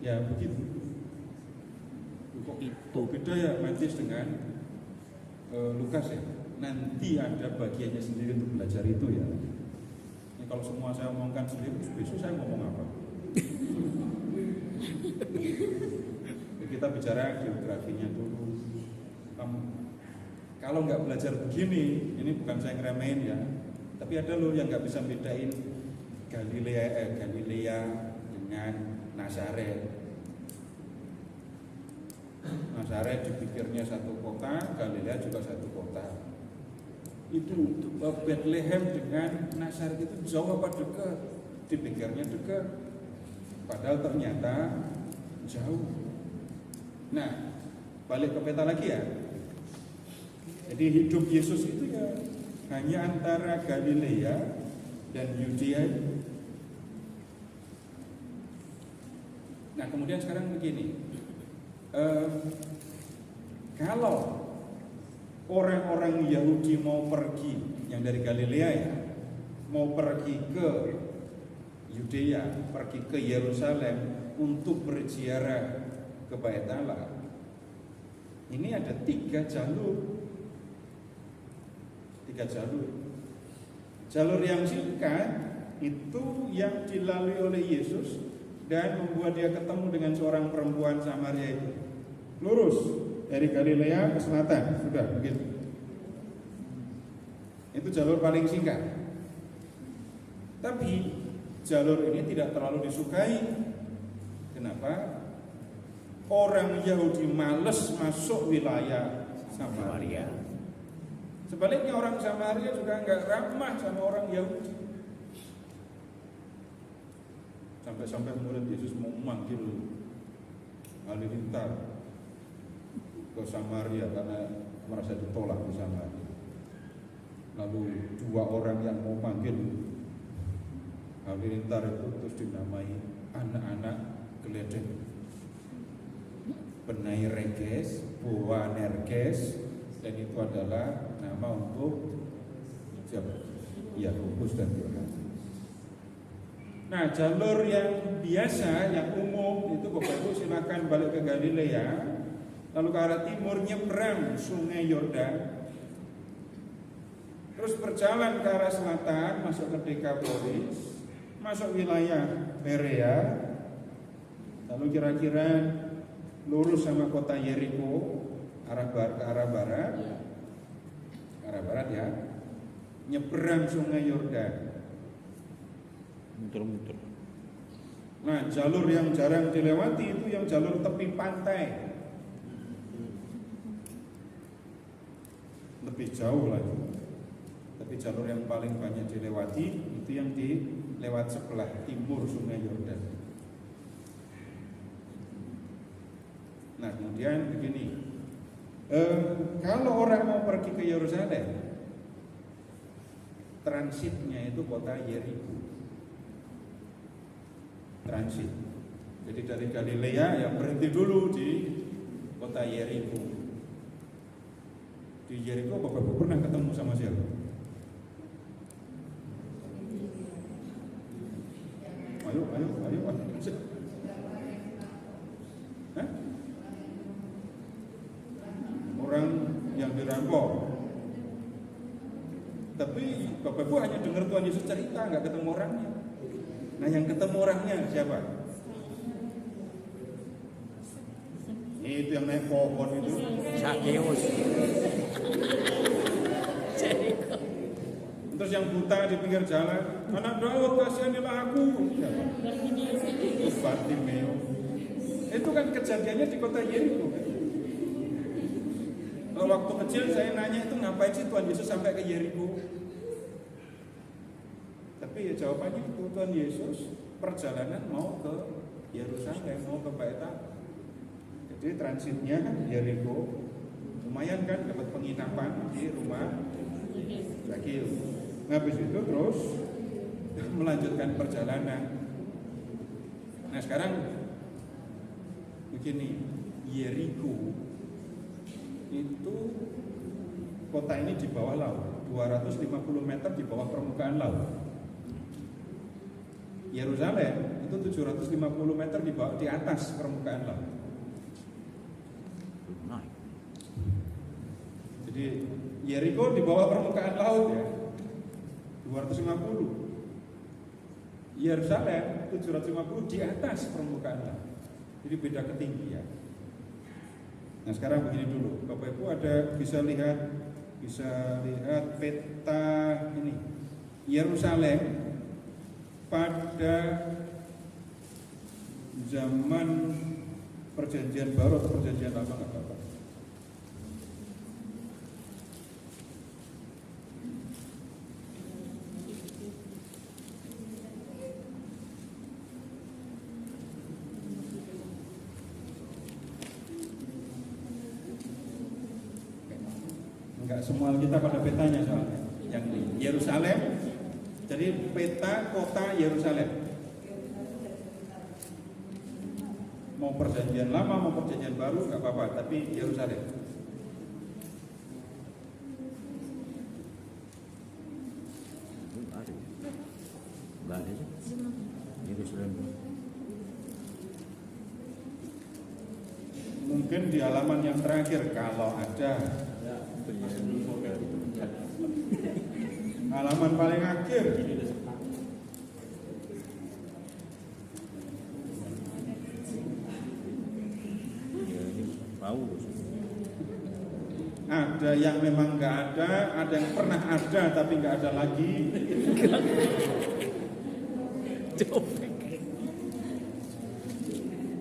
Ya begitu. Kok itu beda ya Matius dengan Lukas ya? Nanti ada bagiannya sendiri untuk belajar itu ya. Ini kalau semua saya omongkan sendiri, besok saya ngomong apa? Kita bicara geografinya dulu. Kalau nggak belajar begini, ini bukan saya ngeremehin ya, tapi ada loh yang nggak bisa bedain Galilea dengan Nazaret. Nazaret dipikirnya satu kota, Galilea juga satu kota. Itu Bethlehem dengan Nazaret itu jauh apa dekat? Dipikirnya dekat, padahal ternyata jauh. Nah, balik ke peta lagi ya. Jadi hidup Yesus itu ya hanya antara Galilea dan Yudea. Nah, kemudian sekarang begini. Kalau orang-orang Yahudi mau pergi yang dari Galilea ya, mau pergi ke Yudea, pergi ke Yerusalem untuk berziarah ke Bait Allah, ini ada 3 jalur. Jalur yang singkat itu yang dilalui oleh Yesus dan membuat dia ketemu dengan seorang perempuan Samaria itu. Lurus dari Galilea ke selatan, sudah begitu. Itu jalur paling singkat. Tapi jalur ini tidak terlalu disukai. Kenapa? Orang Yahudi males masuk wilayah Samaria. Sebaliknya orang Samaria juga nggak ramah sama orang Yahudi. Sampai-sampai murid Yesus mau memanggil halilintar ke Samaria karena merasa ditolak di Samaria. Lalu 2 orang yang mau manggil halilintar itu terus dinamai anak-anak geledek. Boanerges, dan itu adalah nama untuk siapa? Ya, Rufus dan Yohanes. Nah, jalur yang biasa, yang umum itu Bapak Ibu silakan balik ke Galilea, lalu ke arah timur nyebrang Sungai Yordan, terus berjalan ke arah selatan masuk ke Dekapolis, masuk wilayah Perea, lalu kira-kira lurus sama kota Yeriko ke arah barat ya, nyebrang Sungai Yordan, muter-muter. Nah, jalur yang jarang dilewati itu yang jalur tepi pantai, lebih jauh lagi. Tapi jalur yang paling banyak dilewati itu yang dilewat sebelah timur Sungai Yordan. Nah, kemudian begini, kalau orang mau pergi ke Yerusalem, transitnya itu kota Yeriko. Transit. Jadi dari Galilea ya berhenti dulu di kota Yeriko. Di Yeriko Bapak pernah ketemu sama siapa? Ayo. Hah? Orang yang dirampok. Tapi Bapak Ibu hanya dengar Tuhan Yesus cerita, nggak ketemu orangnya. Nah, yang ketemu orangnya siapa? Itu yang naik pohon itu. Sakeus. Terus yang buta di pinggir jalan, anak Daud kasihanilah aku. Siapa? Bartimeo. Itu kan kejadiannya di kota Yeriko. Waktu kecil saya nanya itu ngapain sih Tuhan Yesus sampai ke Yeriko? Tapi ya jawabannya itu Tuhan Yesus perjalanan mau ke Yerusalem, mau ke Bait Allah. Jadi transitnya Yeriko, lumayan kan dapat penginapan di rumah Zakheus. Habis itu terus melanjutkan perjalanan. Nah, sekarang begini, Yeriko itu kota ini di bawah laut, 250 meter di bawah permukaan laut. Yerusalem itu 750 meter di atas permukaan laut. Naik. Jadi Yeriko di bawah permukaan laut ya, 250. Yerusalem 750 di atas permukaan laut. Jadi beda ketinggian. Nah sekarang begini dulu, Bapak Ibu bisa lihat peta ini. Yerusalem pada zaman Perjanjian Baru atau Perjanjian Lama nggak apa-apa. Enggak semua kita pada petanya soalnya. Yang di Yerusalem, jadi peta kota Yerusalem. Mau perjanjian lama, mau perjanjian baru, nggak apa-apa. Tapi Yerusalem. Nggak ada sih. Yerusalem. Mungkin di halaman yang terakhir kalau ada. Halaman paling akhir. Paulus. Ada yang memang nggak ada yang pernah ada tapi nggak ada lagi.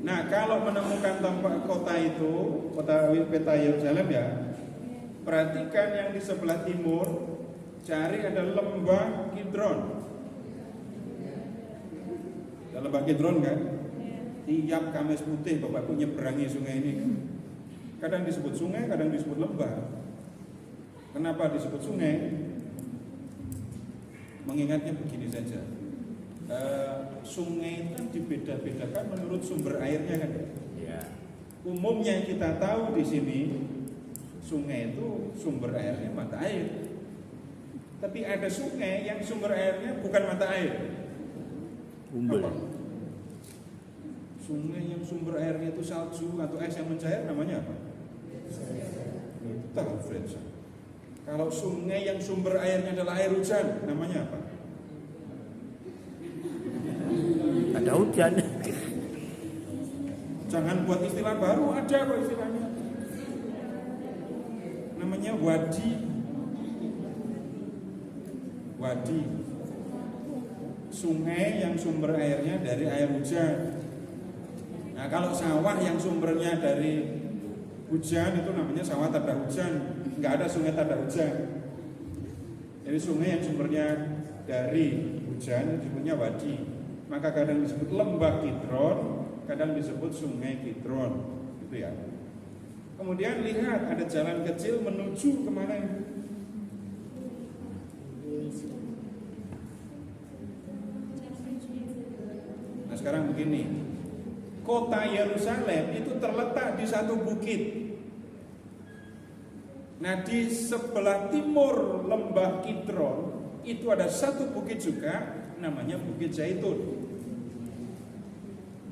Nah, kalau menemukan tempat kota itu, peta Yerusalem ya, perhatikan yang di sebelah timur, cari ada lembah Kidron. Ada lembah Kidron kan? Tiap Kamis Putih Bapak Ibu nyeberangi sungai ini. Kadang disebut sungai, kadang disebut lembah. Kenapa disebut sungai? Mengingatnya begini saja. Sungai itu dibeda-bedakan menurut sumber airnya kan? Ya. Umumnya kita tahu di sini sungai itu sumber airnya mata air. Tapi ada sungai yang sumber airnya bukan mata air. Umbel. Apa? Sungai yang sumber airnya itu salju atau es yang mencair namanya apa? Tahu Fred. Kalau sungai yang sumber airnya adalah air hujan, namanya apa? Ada hujan. Jangan buat istilah baru, ada kok istilahnya. Namanya wadi. Wadi. Sungai yang sumber airnya dari air hujan. Nah, kalau sawah yang sumbernya dari hujan itu namanya sawah tanda hujan. Nggak ada sungai tanda hujan. Jadi sungai yang sumbernya dari hujan disebutnya wadi. Maka kadang disebut lembah Kidron, kadang disebut sungai Kidron, gitu ya. Kemudian lihat ada jalan kecil menuju kemana ini? Nah sekarang begini, kota Yerusalem itu terletak di satu bukit. Nah di sebelah timur lembah Kidron itu ada satu bukit juga, namanya Bukit Zaitun.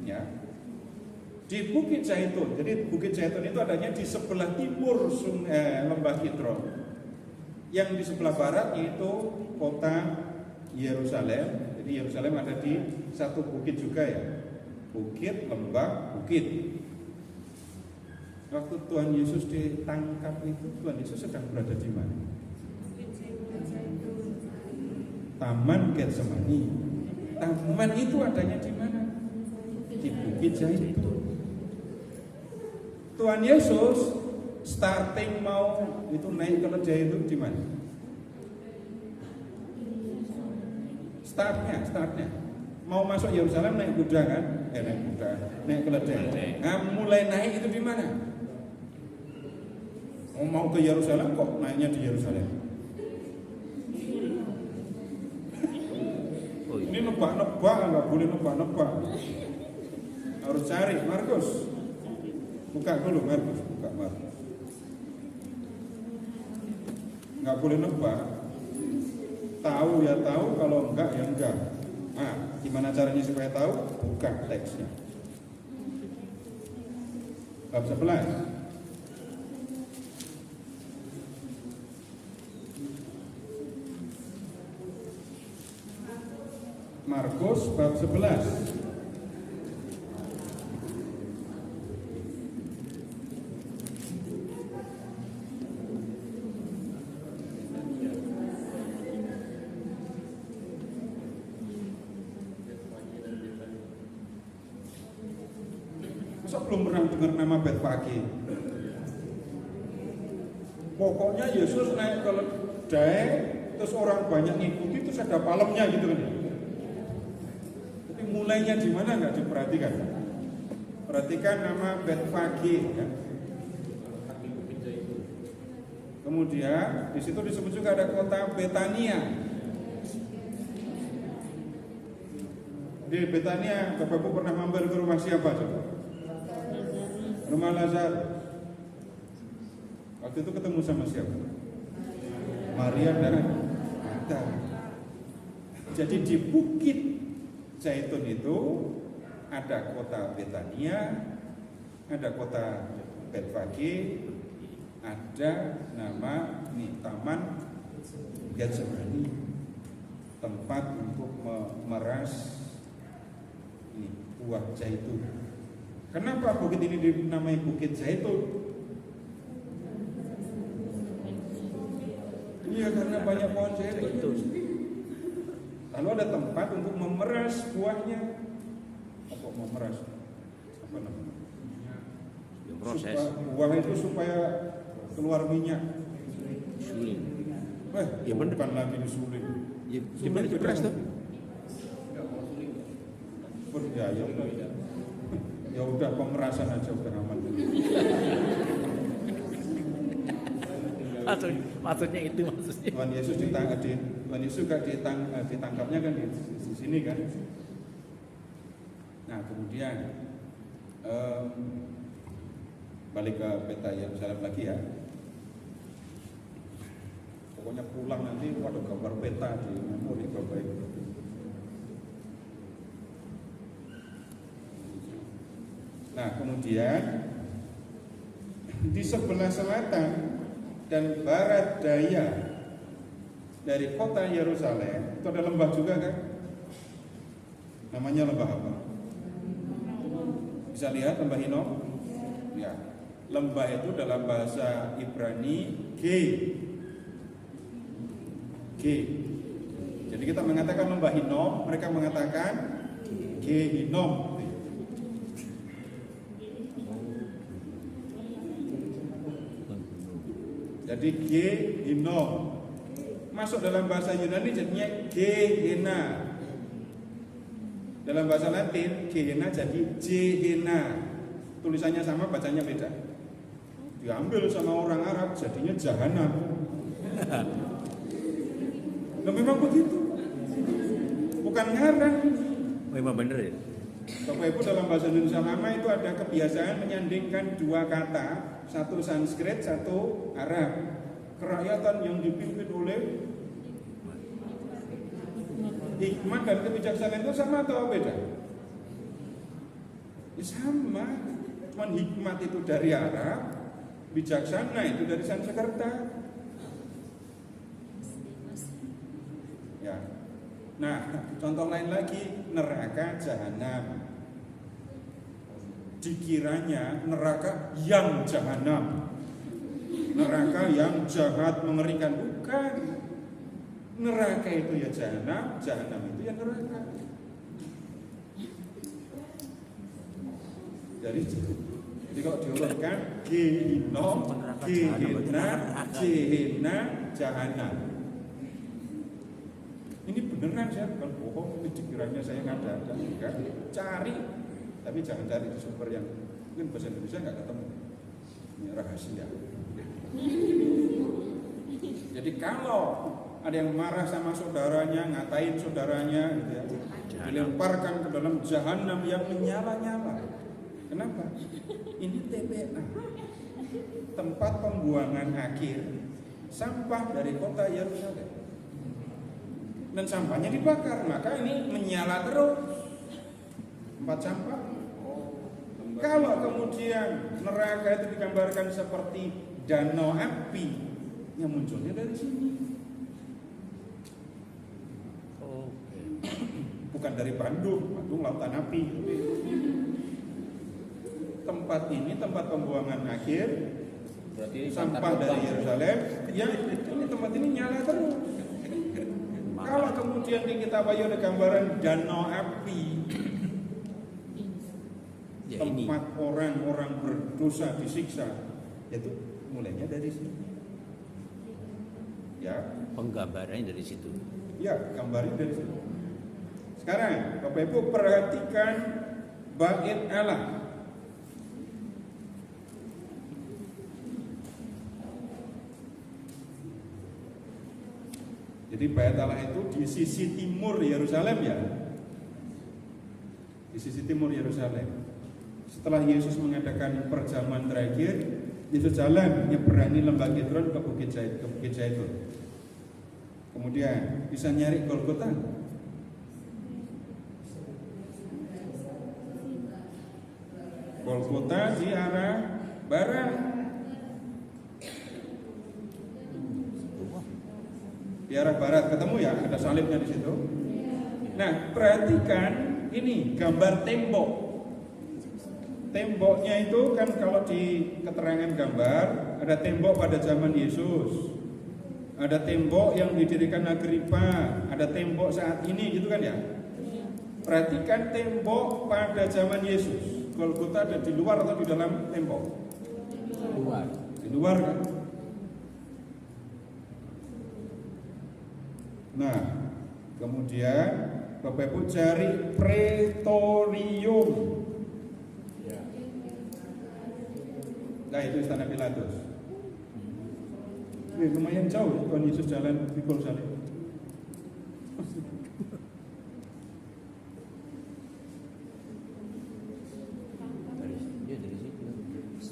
Ya. Di Bukit Zaitun. Jadi Bukit Zaitun itu adanya di sebelah timur lembah Kidron. Yang di sebelah barat itu kota Yerusalem. Jadi Yerusalem ada di satu bukit juga ya. Bukit, lembah, bukit. Waktu Tuhan Yesus ditangkap itu, Tuhan Yesus sedang berada di mana? Taman Getsemani. Taman itu adanya di mana? Di Bukit Zaitun. Tuhan Yesus starting mau itu naik ke ledja itu di mana? Startnya. Mau masuk Yerusalem naik kuda kan? Naik keledai. Nah, mulai naik itu di mana? Mau ke Yerusalem kok naiknya di Yerusalem? Ini nebak-nebak, nggak boleh nebak-nebak. Harus cari Markus. Buka dulu Markus, buka Markus. Nggak boleh nebak. Tahu ya tahu, kalau enggak ya enggak. Nah, gimana caranya supaya tahu? Buka teksnya. Bab 11. Markus bab 11. Masa belum pernah dengar nama Betfage? Pokoknya Yesus naik ke ledai, terus orang banyak ngikuti, terus ada palemnya gitu kan. Tapi mulainya di mana nggak diperhatikan? Perhatikan nama Betfage kan. Kemudian di situ disebut juga ada kota Betania. Di Betania, Bapak Ibu pernah mampir ke rumah siapa coba? Rumah Lazarus. Waktu itu ketemu sama siapa? Maria dan Martha. Jadi di Bukit Zaitun itu ada kota Betania, ada kota Betfage, ada nama Taman Getsemani, tempat untuk memeras buah zaitun. Kenapa bukit ini dinamai Bukit Zaitun? Iya, karena banyak pohon zaitun. Lalu ada tempat untuk memeras buahnya. Apa memeras? Apa namanya? Proses. Buah itu supaya keluar minyak. Suling. Ya bener. Bukan lagi disuling. Ya bener dipres tuh. Ya udah pemerasan aja udah aman. Maksudnya itu maksudnya. Tuhan Yesus ditangkapnya kan di sini kan. Nah kemudian balik ke peta Yerusalem lagi ya. Pokoknya pulang nanti waduh gambar peta di memori Bapak Ibu. Nah kemudian di sebelah selatan dan barat daya dari kota Yerusalem itu ada lembah juga kan? Namanya lembah apa? Bisa lihat lembah Hinom? Ya, lembah itu dalam bahasa Ibrani G. Jadi kita mengatakan lembah Hinom, mereka mengatakan G Hinom. Jadi Gehinom masuk dalam bahasa Yunani jadinya Gehenna. Dalam bahasa Latin Gehenna jadi Gehenna. Tulisannya sama, bacanya beda. Diambil sama orang Arab jadinya Jahanam. Nah, memang begitu. Bukan ngarang. Memang bener ya. Bapak Ibu dalam bahasa Indonesia lama itu ada kebiasaan menyandingkan dua kata, satu Sanskrit, satu Arab. Kerakyatan yang dipimpin oleh hikmat dan kebijaksanaan itu sama atau beda? Ya sama. Cuman hikmat itu dari Arab, bijaksana itu dari Sanskerta. Ya. Nah, contoh lain lagi, neraka jahanam. Dikiranya neraka yang jahanam, neraka yang jahat mengerikan. Bukan. Neraka itu ya jahanam, jahanam itu ya neraka. Jadi kalau diurutkan Gehinom, Gehenna, Gehenna, jahanam. Ini beneran, saya bukan bohong, ini dikiranya saya ngada-ngada, enggak. Cari, tapi jangan cari di sumber yang mungkin bahasa Indonesia nggak ketemu. Ini rahasia. Jadi kalau ada yang marah sama saudaranya, ngatain saudaranya, gitu ya, dilemparkan ke dalam jahanam yang menyala-nyala. Kenapa? Ini TPA, tempat pembuangan akhir sampah dari kota Yerusalem. Dan sampahnya dibakar, maka ini menyala terus tempat sampah. Kalau kemudian neraka itu digambarkan seperti danau api, yang munculnya dari sini. Bukan dari Bandung lautan api. Tempat ini tempat pembuangan akhir, berarti sampah dari Yerusalem. Ya, ini tempat ini nyala terus. Kalau kemudian di kitab Wahyu ada gambaran danau api, ya, tempat orang-orang berdosa disiksa, itu mulainya dari sini. Ya, penggambarannya dari situ. Ya, gambarnya dari situ. Sekarang Bapak Ibu perhatikan bait Allah. Jadi bait Allah itu di sisi timur Yerusalem ya. Di sisi timur Yerusalem. Setelah Yesus mengadakan perjamuan terakhir, Yesus jalan nyeberangi lembah Kidron ke Bukit Zaitun. Kemudian bisa nyari Golgota. Golgota di arah barat. Di arah barat ketemu ya, ada salibnya di situ. Nah, perhatikan ini gambar tembok. Temboknya itu kan kalau di keterangan gambar ada tembok pada zaman Yesus. Ada tembok yang didirikan Agripa, ada tembok saat ini gitu kan ya. Perhatikan tembok pada zaman Yesus. Golgota ada di luar atau di dalam tembok? Luar. Di luar kan? Nah, kemudian Bapak Ibu cari Pretorium. Nah, itu istana Pilatus. Lumayan jauh Tuhan Yesus jalan di Golgota.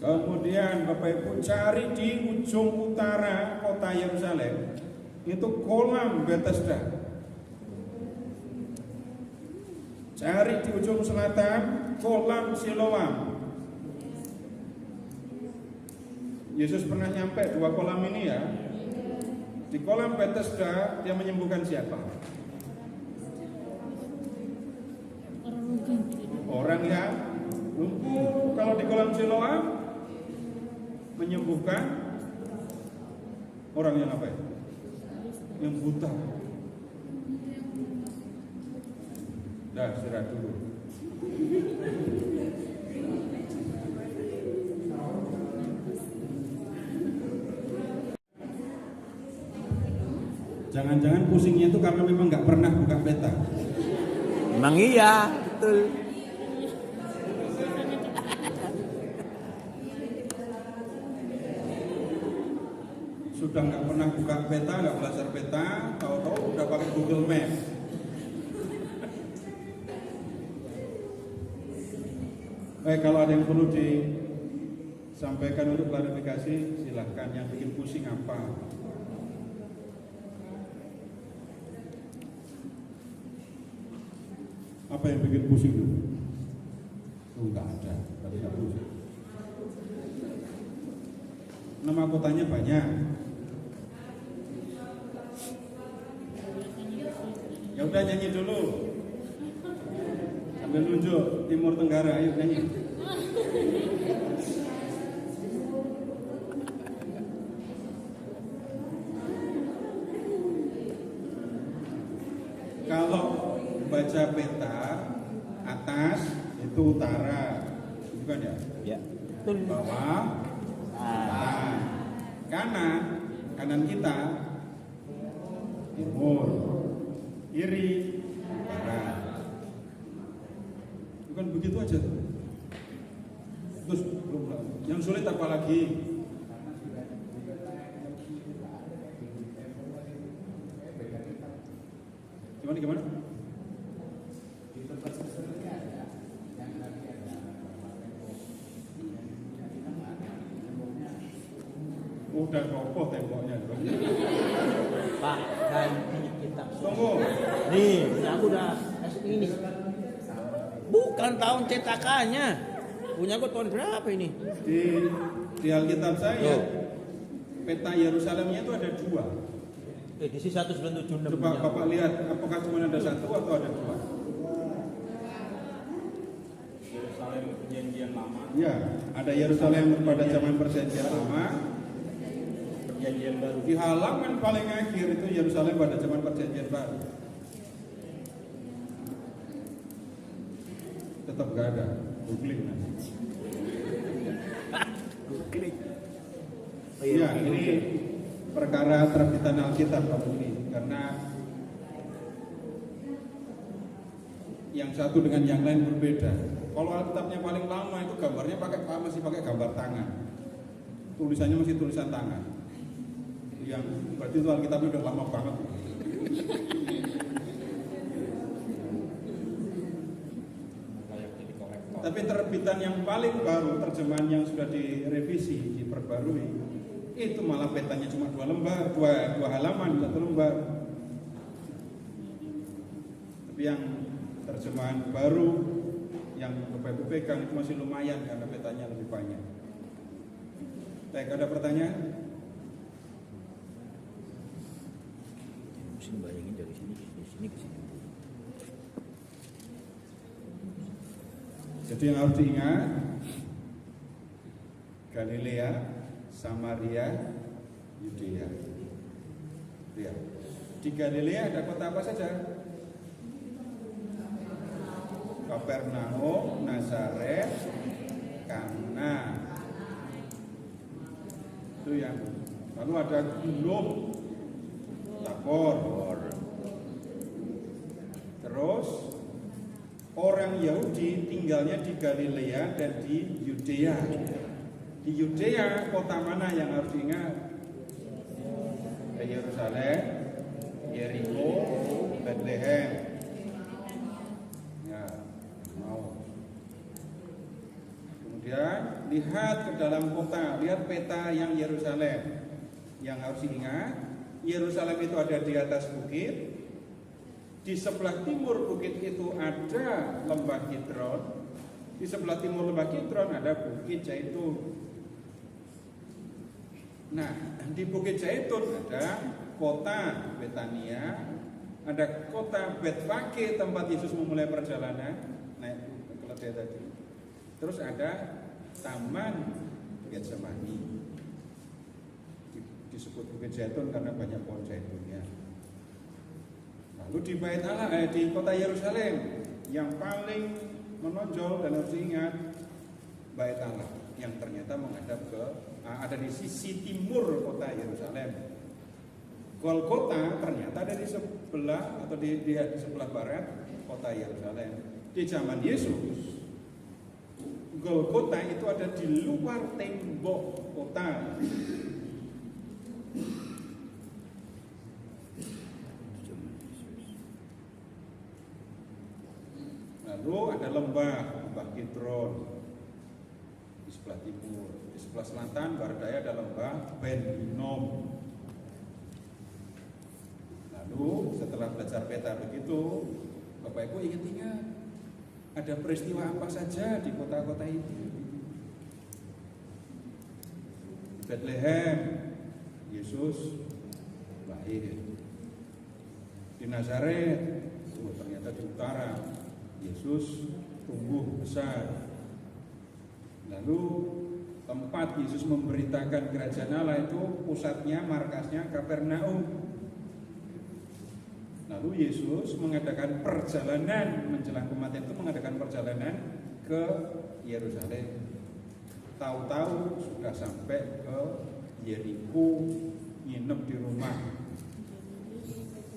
Kemudian Bapak Ibu cari di ujung utara kota Yerusalem, itu kolam Bethesda. Cari di ujung selatan kolam Siloam. Yesus pernah nyampe dua kolam ini ya. Di kolam Bethesda dia menyembuhkan siapa? Orang yang lumpuh. Kalau di kolam Siloam menyembuhkan orang yang apa ya? Yang buta. Dah, istirahat dulu. Jangan-jangan pusingnya itu karena memang nggak pernah buka peta. Emang iya, betul. Sudah nggak pernah buka peta, nggak belajar peta, tahu-tahu udah pakai Google Map. Kalau ada yang perlu disampaikan untuk klarifikasi, silahkan. Yang bikin pusing apa? Apa yang bikin pusing itu? Enggak ada, tapi nggak pusing. Nama kotanya banyak. Ya udah nyanyi dulu. Sambil nunjuk Timur Tenggara, ayo nyanyi. Kalau baca peta atas itu utara, bukan ya? Ya. Bawah, kanan kita timur, kiri barat. Bukan begitu aja tuh. Terus yang sulit apa lagi? Gimana? udah roboh temboknya. Pak, dan ini kita. Tunggu. Nih, aku udah ini. Bukan tahun cetakannya. Punya aku tahun berapa ini? Di Alkitab saya, peta Yerusalemnya itu ada 2. Edisi 1976. Coba Bapak lihat, apakah cuma ada 1 atau ada 2? Yerusalem perjanjian lama, Ya, ada Yerusalem pada zaman perjanjian lama. perjanjian baru. Di halaman paling akhir itu Yerusalem pada zaman perjanjian baru. Tetap gak ada, googling nanti. Klik. Oh, Iya, ini perkara terbitan Alkitab Pak Muni, karena yang satu dengan yang lain berbeda. Kalau Alkitabnya paling lama itu gambarnya masih pakai gambar tangan, tulisannya masih tulisan tangan. Yang berarti itu Alkitabnya udah lama banget. Tapi terbitan yang paling baru, terjemahan yang sudah direvisi, diperbarui, itu malah petanya cuma 2 lembar, 2 halaman, 1 lembar. Tapi yang terjemahan baru yang Bapak Ibu pegang itu masih lumayan karena petanya lebih banyak. Baik, ada pertanyaan? Mesti bayangin dari sini ke sini. Jadi yang harus diingat, Galilea, Samaria, Yudea. Ya. Di Galilea ada kota apa saja? Kapernaum, Nazaret, Kana. Itu yang. Lalu ada gunung Tabor. Terus orang Yahudi tinggalnya di Galilea dan di Yudea. Di Yudea kota mana yang harus diingat? Yerusalem, Yeriko, Bethlehem. Ya, mau. Kemudian lihat ke dalam kota, lihat peta yang Yerusalem. Yang harus diingat, Yerusalem itu ada di atas bukit. Di sebelah timur bukit itu ada lembah Kidron. Di sebelah timur lembah Kidron ada bukit Zaitun. Nah, di Bukit Zaitun ada kota Betania, ada kota Betfage tempat Yesus memulai perjalanan naik ke keledai tadi. Terus ada Taman Getsemani. Disebut Bukit Zaitun karena banyak pohon zaitunnya. Lalu di Bait Allah, di kota Yerusalem yang paling menonjol dan harus diingat Bait Allah yang ternyata menghadap ke ada di sisi timur kota Yerusalem. Golgota ternyata ada di sebelah atau di sebelah barat kota Yerusalem. Di zaman Yesus, Golgota itu ada di luar tembok kota. Lalu ada lembah Kidron di sebelah timur. Di sebelah selatan barat daya ada lembah Ben Hinnom. Lalu setelah belajar peta begitu, Bapak Ibu ingat-ingat ada peristiwa apa saja di kota-kota itu. Di Bethlehem Yesus lahir. Di Nazaret, ternyata di utara Yesus tumbuh besar. Lalu tempat Yesus memberitakan kerajaan Allah itu pusatnya, markasnya Kapernaum. Lalu Yesus mengadakan perjalanan menjelang kematian itu mengadakan perjalanan ke Yerusalem. Tahu-tahu sudah sampai ke Yeriko, nginep di rumah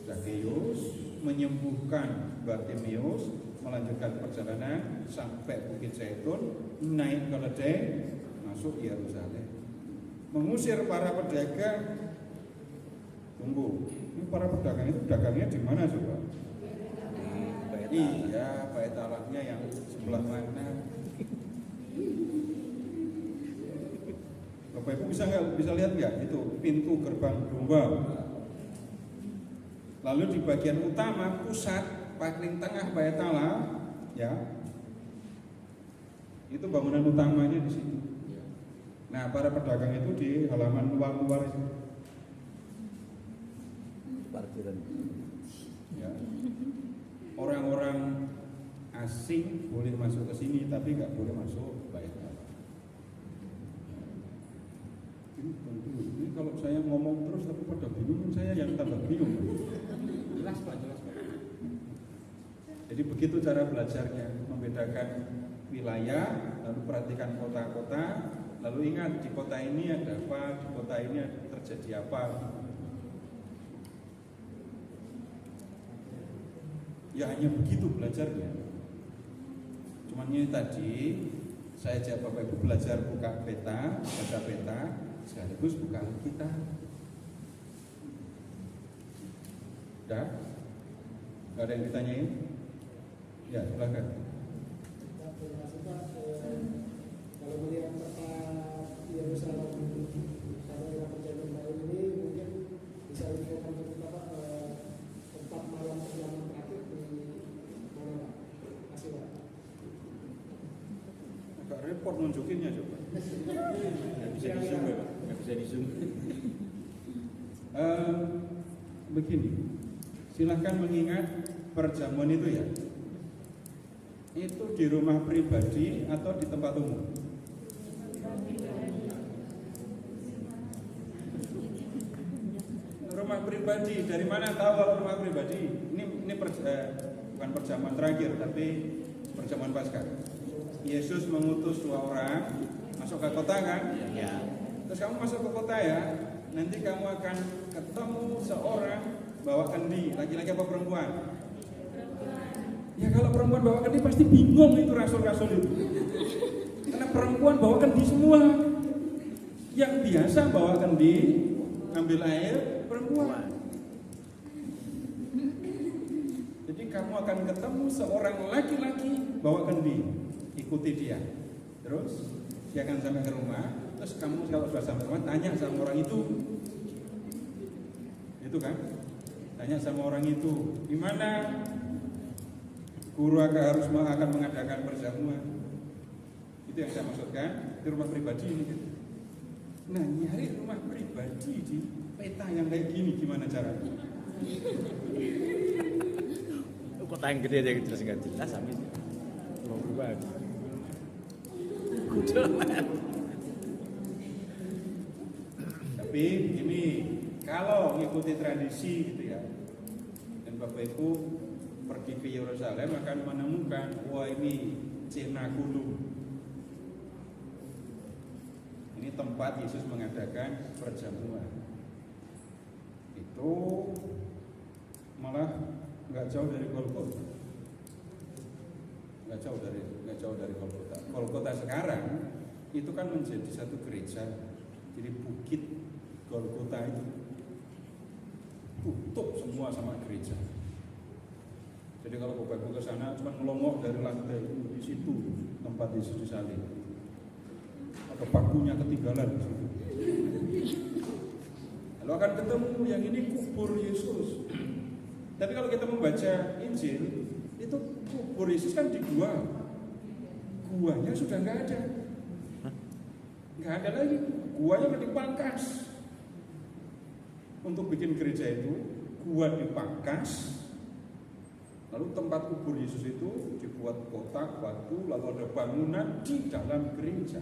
Zakheus, menyembuhkan Bartimeus, melanjutkan perjalanan sampai Bukit Zaitun, naik keledai, masuk Yerusalem, mengusir para pedagang. Tunggu, ini para pedagang itu dagangnya di mana coba? Iya, Bait Allahnya yang sebelah mana? Bapak Ibu bisa lihat nggak itu pintu gerbang domba. Lalu di bagian utama pusat paling tengah bait Allah, ya, itu bangunan utamanya di situ. Nah, para pedagang itu di halaman luar itu. Parkiran. Ya. Orang-orang asing boleh masuk ke sini, tapi nggak boleh masuk bait Allah. Ini kalau saya ngomong terus tapi pada bingung, saya yang tambah bingung. Jelas Pak. Jadi begitu cara belajarnya, membedakan wilayah, lalu perhatikan kota-kota, lalu ingat di kota ini ada apa, di kota ini terjadi apa. Ya hanya begitu belajarnya. Cuman ini tadi saya ajak Bapak Ibu belajar buka peta, baca peta, sekaligus buka kita. Udah? Gak ada yang ditanyain? Ya, silakan. Kalau melihat peta Yerusalem sampai era perjanjian baru ini, mungkin bisa dilihatkan tempat malam perjalanan terakhir di mana Pak? Kasih Pak. Agak repot nunjukinnya coba. Nggak bisa di zoom ya Pak, nggak bisa di zoom. Begini, silahkan mengingat perjamuan itu ya. Itu di rumah pribadi atau di tempat umum? Rumah pribadi, dari mana tahu kalau rumah pribadi? Ini bukan perjamuan terakhir, tapi perjamuan Paskah. Yesus mengutus 2 orang masuk ke kota kan? Ya. Terus kamu masuk ke kota ya, nanti kamu akan ketemu seorang bawa kendi, laki-laki apa perempuan? Ya kalau perempuan bawa kendi pasti bingung itu rasul-rasul itu. Karena perempuan bawa kendi semua. Yang biasa bawa kendi, ambil air, perempuan. Jadi kamu akan ketemu seorang laki-laki bawa kendi, ikuti dia. Terus dia akan sampai ke rumah. Terus kamu kalau sudah sampai rumah tanya sama orang itu kan? Tanya sama orang itu, gimana? Guru harus akan mengadakan perjamuan. Itu yang saya maksudkan. Di rumah pribadi ini gitu. Nah, nyari rumah pribadi di peta yang kayak gini gimana caranya? Kota yang gede aja jelas nggak jelas habis. Mau berubah. Tapi ini kalau mengikuti tradisi gitu ya, dan Bapak Ibu pergi ke Yerusalem akan menemukan, wah ini Cenagulum. Ini tempat Yesus mengadakan perjamuan. Itu malah nggak jauh dari Golgota. Nggak jauh dari Golgota. Golgota sekarang itu kan menjadi satu gereja. Jadi bukit Golgota itu tutup semua sama gereja. Jadi kalau Bapak Ibu ke sana cuma ngelongok dari lantai itu di situ tempat Yesus disalib. Atau pakunya ketinggalan di situ. Lalu akan ketemu yang ini kubur Yesus. Tapi kalau kita membaca Injil, itu kubur Yesus kan dijual. Guanya sudah nggak ada. Nggak ada lagi. Guanya udah dipangkas. Untuk bikin gereja itu, gua dipangkas. Lalu tempat kubur Yesus itu dibuat kotak batu, lalu ada bangunan di dalam gereja.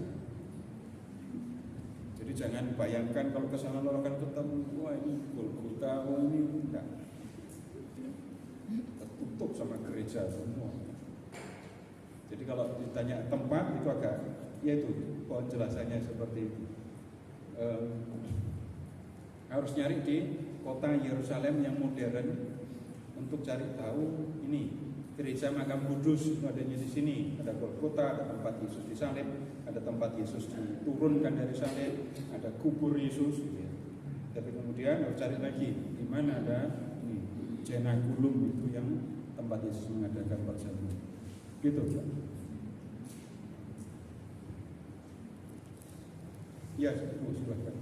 Jadi jangan bayangkan kalau ke sana lo akan ketemu, wah ini Golgota, wah ini enggak. Tertutup sama gereja semua. Jadi kalau ditanya tempat itu agak, ya itu penjelasannya seperti itu. Harus nyari di kota Yerusalem yang modern untuk cari tahu ini gereja Makam Kudus itu adanya di sini. Ada Golgota, ada tempat Yesus disalib, ada tempat Yesus diturunkan dari salib, ada kubur Yesus. Gitu ya. Tapi kemudian harus cari lagi di mana ada ini Cenagulum itu yang tempat Yesus mengadakan perjamuan. Gitu, Pak. Ya, Bu, silakan.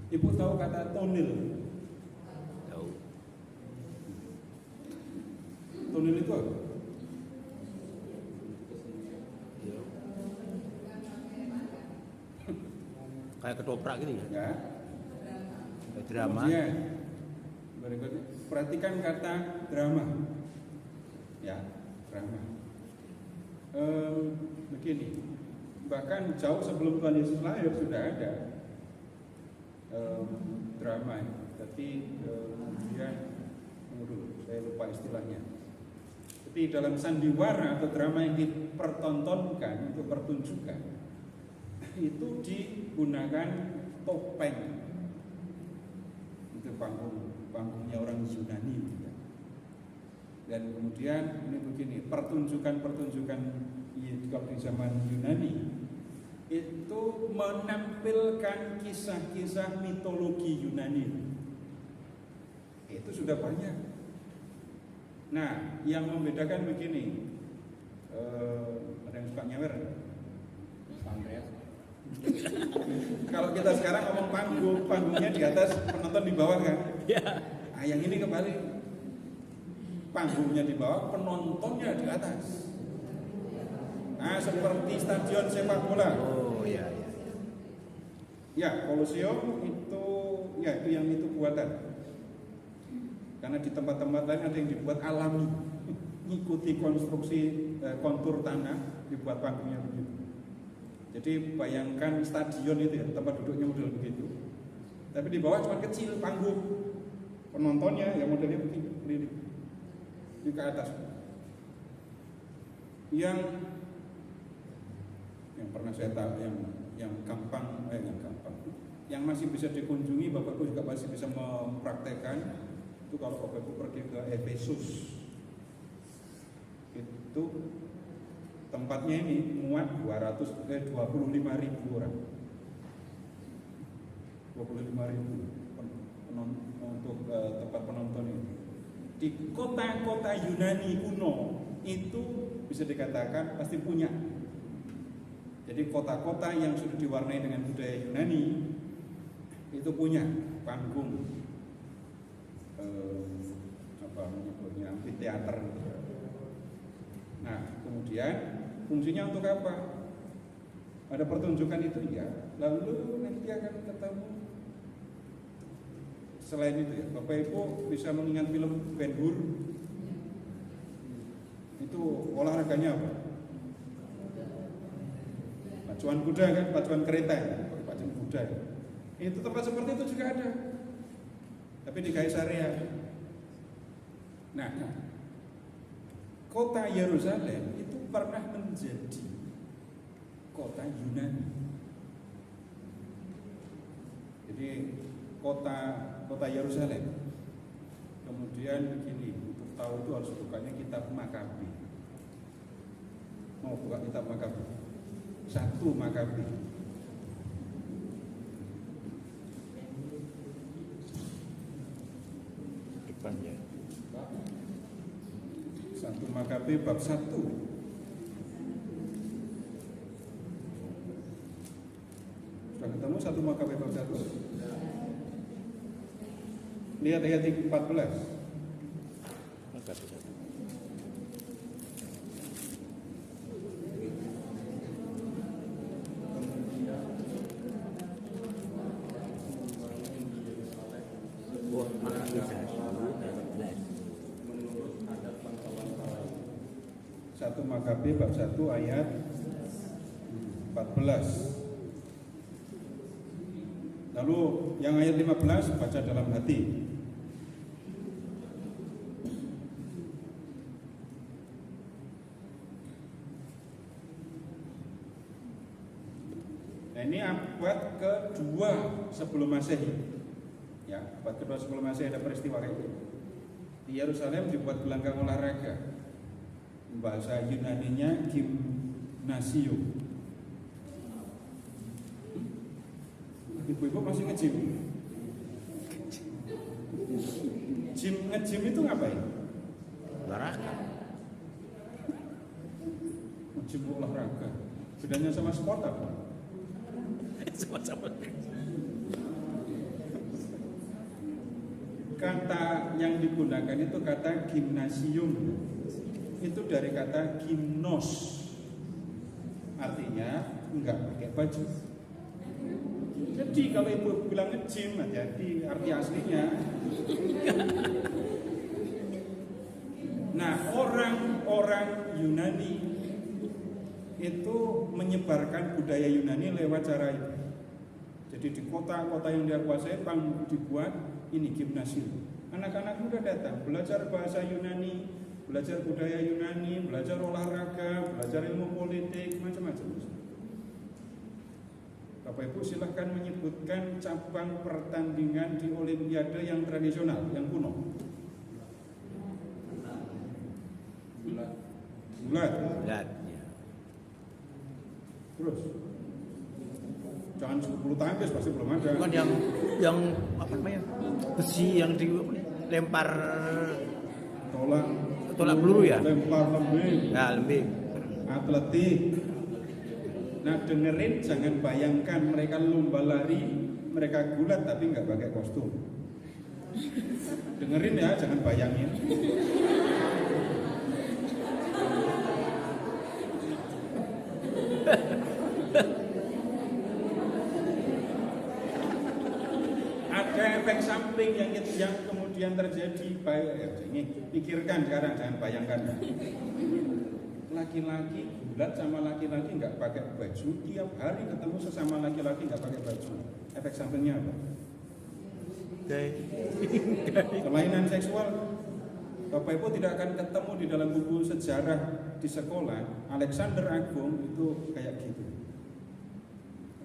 Ibu tahu kata tonil? Tahu. Tonil itu apa? Kayak ketoprak gitu ya. Ya. Kayak drama. Kemudian, berikutnya, perhatikan kata drama. Ya, drama. Begini, bahkan jauh sebelum Tuhan Yesus lahir sudah ada drama. Tapi kemudian, tunggu dulu, saya lupa istilahnya. Tapi dalam sandiwara atau drama yang dipertontonkan untuk pertunjukan, itu digunakan topeng. Itu panggungnya orang Yunani. Dan kemudian ini begini, pertunjukan-pertunjukan kalau di zaman Yunani itu menampilkan kisah-kisah mitologi Yunani. Itu sudah banyak. Nah, yang membedakan begini, ada yang suka nyewer? Kalau kita sekarang ngomong panggungnya di atas, penonton di bawah kan? Ya. Nah, yang ini kembali, panggungnya di bawah, penontonnya di atas. Nah, seperti stadion sepak bola. Oh iya iya. Ya, Kolosium itu, ya itu yang itu buatan. Karena di tempat-tempat lain ada yang dibuat alami, ngikuti konstruksi kontur tanah, dibuat panggungnya begitu. Jadi bayangkan stadion itu ya, tempat duduknya model begitu. Tapi di bawah cuma kecil panggung, penontonnya ya modelnya begini, di ke atas. Yang pernah saya tahu, yang gampang, yang masih bisa dikunjungi, Bapakku juga masih bisa mempraktekkan. Itu kalau Bapakku pergi ke Efesus, itu tempatnya ini muat 25.000 orang. 25.000 untuk tempat penonton ini. Di kota-kota Yunani kuno itu bisa dikatakan pasti punya. Jadi kota-kota yang sudah diwarnai dengan budaya Yunani itu punya panggung, apa menyebutnya, amfiteater. Nah, kemudian fungsinya untuk apa? Ada pertunjukan itu ya, lalu nanti akan ketemu. Selain itu ya, Bapak Ibu bisa mengingat film Ben-Hur. Itu olahraganya apa? Pacuan kuda kan, pacuan kereta ya, pacuan kuda ya. Itu tempat seperti itu juga ada. Tapi di Kaisaria. Nah, kota Yerusalem itu pernah menjadi kota Yunani. Jadi kota Yerusalem. Kemudian begini, untuk tahu itu harus bukanya kitab Makabi. Mau buka kitab Makabi? 1 Makabi. Depannya. 1 Makabi bab 1. Sudah ketemu 1 Makabi bab 1? Lihat ayat 14. Maka bisa. Wah, mana bisa? 1 Makabi bab 1 ayat 14. Lalu yang ayat 15 baca dalam hati. Nah, ini abad kedua sebelum Masehi. Ya, abad kedua sebelum Masehi ada peristiwa kayak gitu. Di Yerusalem dibuat gelanggang olahraga. Bahasa Yunaninya gimnasium. Ibu-ibu masih nge-gym? Nge-gym itu ngapain? Olahraga. Nge-gym olahraga. Bedanya sama sport apa? Sama-sama. Kata yang digunakan itu kata gimnasium. Itu dari kata gimnos. Artinya enggak pakai baju. Jadi kalau ibu bilang nge-gym, hati-hati arti aslinya. Nah, orang-orang Yunani itu menyebarkan budaya Yunani lewat cara itu. Jadi di kota-kota yang dia kuasai dibuat ini gimnasium. Anak-anak muda datang belajar bahasa Yunani, belajar budaya Yunani, belajar olahraga, belajar ilmu politik, macam-macam. Bapak Ibu silahkan menyebutkan cabang pertandingan di Olimpiade yang tradisional, yang kuno. Gulat. Lihat. Ya. Terus. Jangan 10 tangkis pasti belum ada. Bukan yang apa namanya? Besi yang dilempar tolak peluru ya? Lempar lembing. Ya, lembing. Atletik. Nah, dengerin, jangan bayangkan mereka lomba lari, mereka gulat tapi nggak pakai kostum. Dengerin ya, jangan bayangin. Ada efek samping yang kemudian terjadi. Ini pikirkan sekarang, jangan bayangkan. Laki-laki gulat sama laki-laki nggak pakai baju, tiap hari ketemu sesama laki-laki nggak pakai baju. Efek sampingnya apa? Kelainan seksual. Bapak Ibu tidak akan ketemu di dalam buku sejarah di sekolah Alexander Agung itu kayak gitu.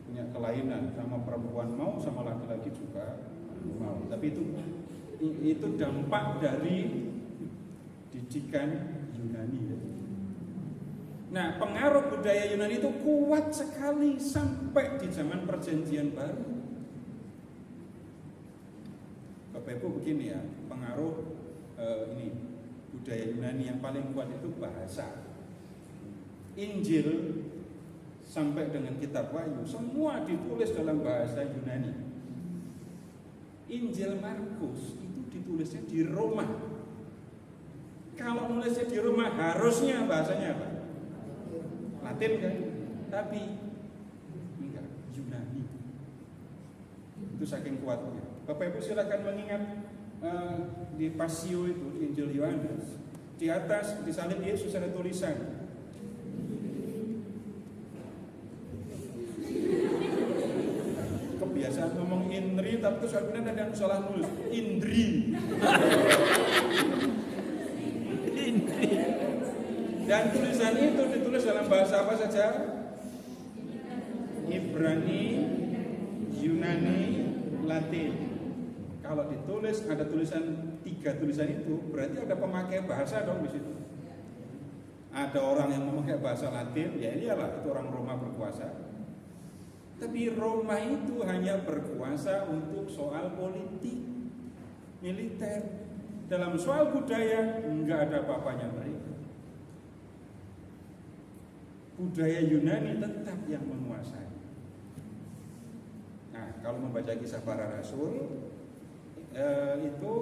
Punya kelainan, sama perempuan mau, sama laki-laki juga mau. Tapi itu dampak dari didikan Yunani. Nah, pengaruh budaya Yunani itu kuat sekali sampai di zaman Perjanjian Baru. Bapak Ibu begini ya, pengaruh ini budaya Yunani yang paling kuat itu bahasa. Injil sampai dengan kitab Wahyu semua ditulis dalam bahasa Yunani. Injil Markus itu ditulisnya di Roma. Kalau nulisnya di Roma harusnya bahasanya apa? Latin kan? Tapi enggak, Yunani. Itu saking kuatnya. Bapak Ibu silakan mengingat di Pasio itu, di Injil Yohanes, di atas di salib Yesus ada tulisan kebiasaan ngomong Indri, tapi terus kemudian ada yang salah nulis Indri. Dan tulisan itu ditulis dalam bahasa apa saja? Ibrani, Yunani, Latin. Kalau ditulis ada tulisan 3 tulisan itu berarti ada pemakai bahasa dong di situ. Ada orang yang memakai bahasa Latin, ya iyalah itu orang Roma berkuasa. Tapi Roma itu hanya berkuasa untuk soal politik, militer. Dalam soal budaya enggak ada apa-apanya mereka. Budaya Yunani tetap yang menguasai. Nah, kalau membaca kisah para rasul, itu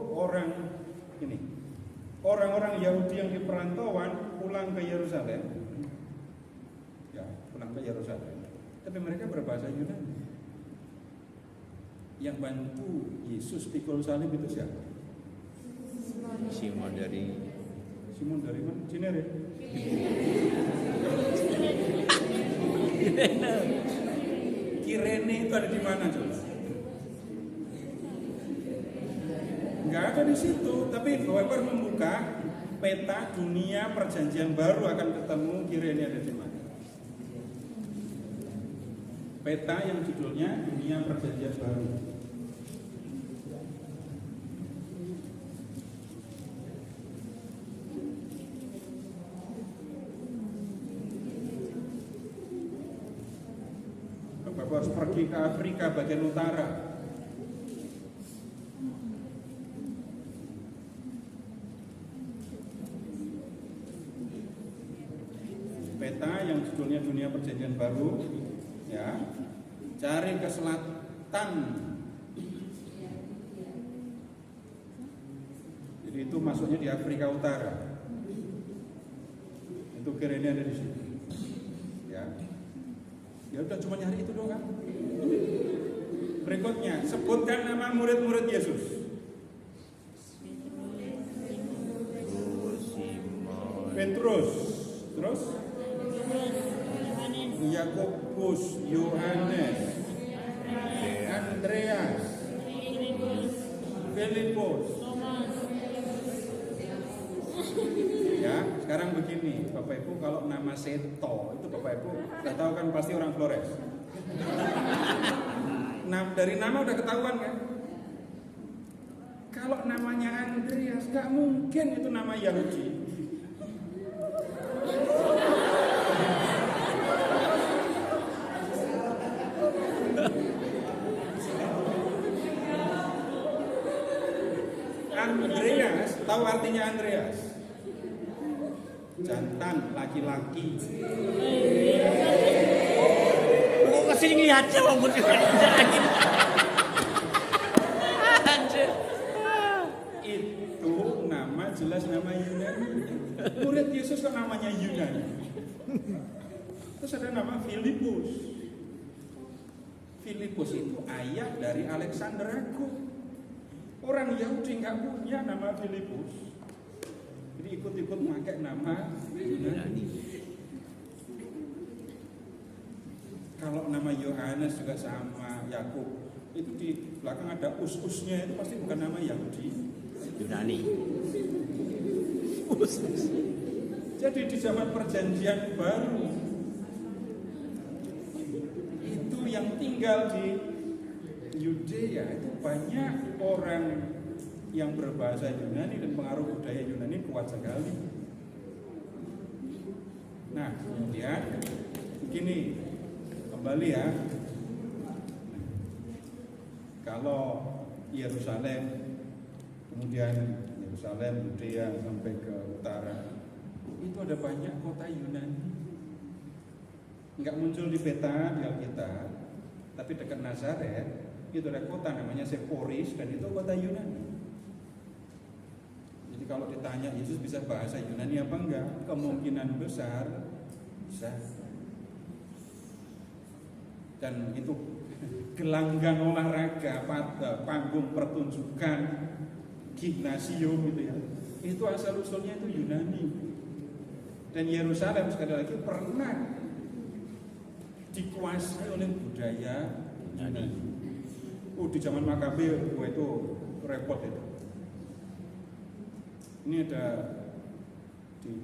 orang-orang Yahudi yang di perantauan pulang ke Yerusalem, tapi mereka berbahasa Yunani. Yang bantu Yesus pikul salib itu siapa? Simon dari mana? Cinere. Kirene itu ada di mana coba? Nggak ada di situ, tapi Bapak membuka peta dunia Perjanjian Baru akan ketemu Kirene ada di mana. Peta yang judulnya Dunia Perjanjian Baru. Aku harus pergi ke Afrika bagian utara. Peta yang judulnya Dunia Perjanjian Baru, ya, cari ke selatan. Jadi itu masuknya di Afrika Utara. Itu kira ini ada di situ. Ya, ya udah cuma nyari itu doang. Berikutnya, sebutkan nama murid-murid Yesus. Petrus, terus Yakobus, Yohanes, Andreas, Filipus. Ya, sekarang begini, Bapak Ibu, kalau nama Seto itu Bapak Ibu nggak tahu kan, pasti orang Flores. Nah, dari nama udah ketahuan kan? Kalau namanya Andreas, nggak mungkin itu nama Yahudi. Andreas, tahu artinya Andreas? Jantan, laki-laki. Kok kesini ngeliatnya mau lagi. Itu nama, jelas nama Yunani. Murid Yesus kan namanya Yunani. Terus ada nama Filipus. Filipus itu ayah dari Alexander Agung. Orang Yahudi nggak punya nama Filipus. Jadi ikut-ikut pakai nama Yunani. Kalau nama Yohanes juga sama, Yakub. Itu di belakang ada us-usnya, itu pasti bukan nama Yahudi. Yunani. Jadi di zaman Perjanjian Baru itu yang tinggal di Yudea itu banyak orang yang berbahasa Yunani dan pengaruh budaya Yunani kuat sekali. Nah, kemudian begini, kembali ya. Kalau Yerusalem, kemudian Yerusalem, Yudea sampai ke utara, itu ada banyak kota Yunani. Enggak muncul di peta di Alkitab, tapi dekat Nazaret itu ada kota namanya Seporis, dan itu kota Yunani. Jadi kalau ditanya Yesus bisa bahasa Yunani apa enggak, kemungkinan besar bisa. Dan itu gelanggang olahraga, panggung pertunjukan, gimnasium gitu ya, itu asal usulnya itu Yunani. Dan Yerusalem sekali lagi pernah dikuasai oleh budaya Yunani. Di zaman Makabe, itu repot itu. Ini ada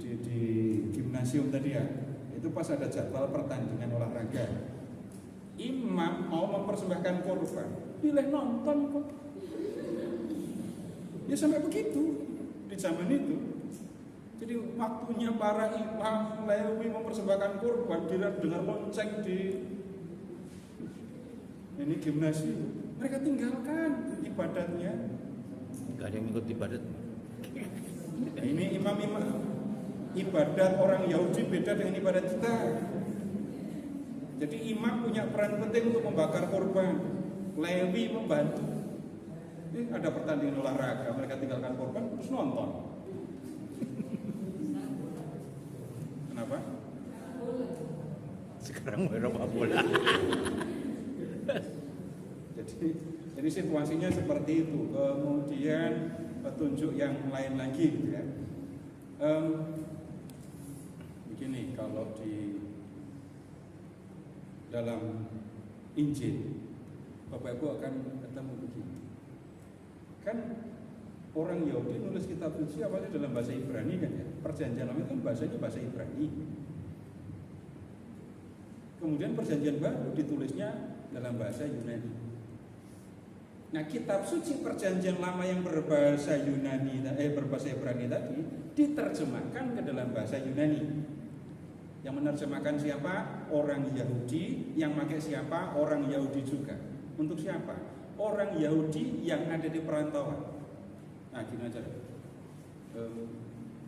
di gimnasium tadi ya, itu pas ada jadwal pertandingan olahraga. Imam mau mempersembahkan korban, pilih nonton kok. Ya sampai begitu di zaman itu. Jadi waktunya para imam Lewi mempersembahkan korban, dia dengar lonceng di ini gimnasium. Mereka tinggalkan ibadatnya. Gak ada yang ikut ibadat. Nah, ini imam-imam ibadat orang Yahudi beda dengan ibadat kita. Jadi imam punya peran penting untuk membakar korban, Lewi membantu. Ini ada pertandingan olahraga, mereka tinggalkan korban terus nonton. Kenapa? Sekarang mau sepak bola. Jadi situasinya seperti itu. Kemudian petunjuk yang lain lagi gitu ya. Begini, kalau di dalam Injil Bapak Ibu akan ketemu begini. Kan orang Yahudi nulis kitab suci awalnya dalam bahasa Ibrani kan ya. Perjanjian Lama itu kan bahasanya bahasa Ibrani. Kemudian Perjanjian Baru ditulisnya dalam bahasa Yunani. Nah, kitab suci Perjanjian Lama yang berbahasa berbahasa Ibrani tadi diterjemahkan ke dalam bahasa Yunani. Yang menerjemahkan siapa? Orang Yahudi. Yang pakai siapa? Orang Yahudi juga. Untuk siapa? Orang Yahudi yang ada di perantauan. Nah gini aja,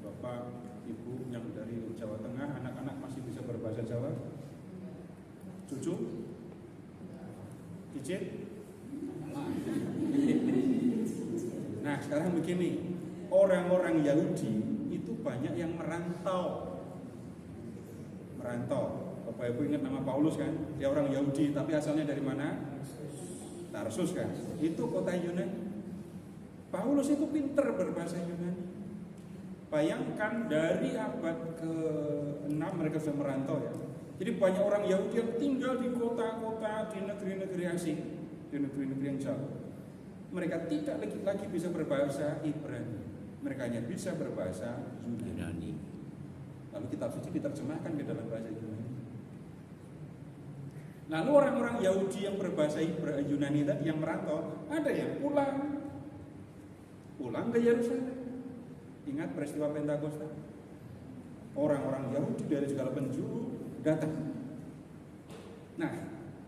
Bapak, Ibu yang dari Jawa Tengah, anak-anak masih bisa berbahasa Jawa? Cucu? Cicit? Nah sekarang begini, orang-orang Yahudi itu banyak yang merantau. Bapak Ibu ingat nama Paulus kan? Dia orang Yahudi tapi asalnya dari mana? Tarsus kan? Itu kota Yunani. Paulus itu pinter berbahasa Yunani. Bayangkan dari abad ke-6 mereka sudah merantau ya. Jadi banyak orang Yahudi yang tinggal di kota-kota, di negeri-negeri asing, di negeri-negeri yang jauh. Mereka tidak lagi bisa berbahasa Ibrani. Mereka hanya bisa berbahasa Yunani. Lalu kitab suci diterjemahkan ke dalam bahasa Yunani. Lalu orang-orang Yahudi yang berbahasa Yunani tadi yang merantau, ada yang pulang ke Yerusalem. Ingat peristiwa Pentakosta? Orang-orang Yahudi dari segala penjuru datang. Nah,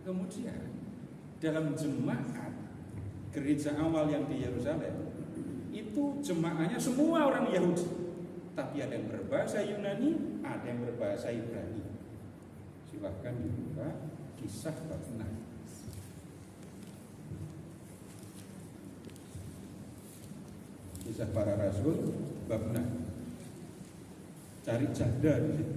kemudian dalam jemaat gereja awal yang di Yerusalem itu jemaahnya semua orang Yahudi, tapi ada yang berbahasa Yunani, ada yang berbahasa Ibrani. Silahkan dibuka Kisah bab 6. Kisah para Rasul bab 6. Cari janda di situ.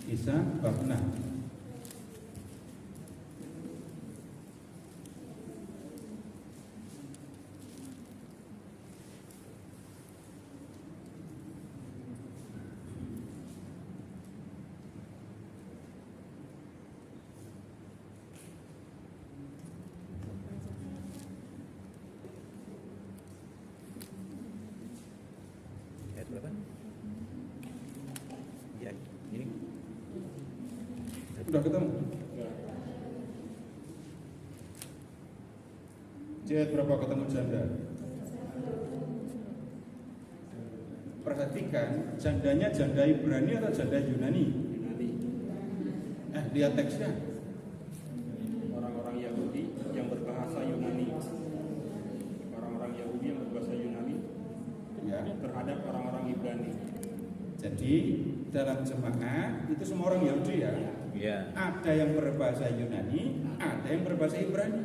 Kisah bab 6. Berapa? Ya, ini Udah ketemu? Jihad berapa ketemu janda? Perhatikan, jandanya janda Ibrani atau janda Yunani? Lihat teksnya. Orang-orang Yahudi yang berbahasa Yunani. Orang-orang Yahudi yang berbahasa Yunani Ya. terhadap orang-orang Ibrani. Jadi dalam jemaat itu semua orang Yahudi ya. ya. Ada yang berbahasa Yunani, ada yang berbahasa Ibrani.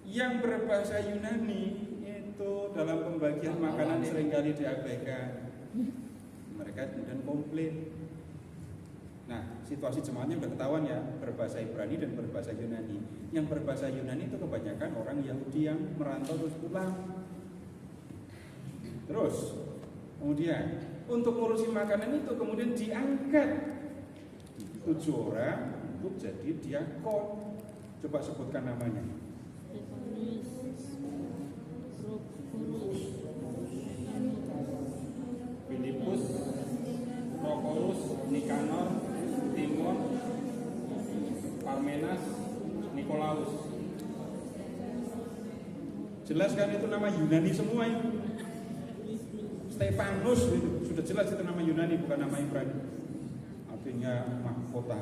Yang berbahasa Yunani itu dalam pembagian makanan seringkali diabaikan. Mereka kemudian komplain. Nah, situasi jemaatnya udah ketahuan ya, berbahasa Ibrani dan berbahasa Yunani. Yang berbahasa Yunani itu kebanyakan orang Yahudi yang merantau terus pulang. Terus, kemudian untuk ngurusi makanan itu kemudian diangkat 7 orang untuk jadi diakon. Coba sebutkan namanya. Filipus, Prokorus, Nikanor, Timon, Parmenas, Nikolaus. Jelas kan itu nama Yunani semua itu. Stefanus itu sudah jelas itu nama Yunani bukan nama Ibrani. Artinya mahkota.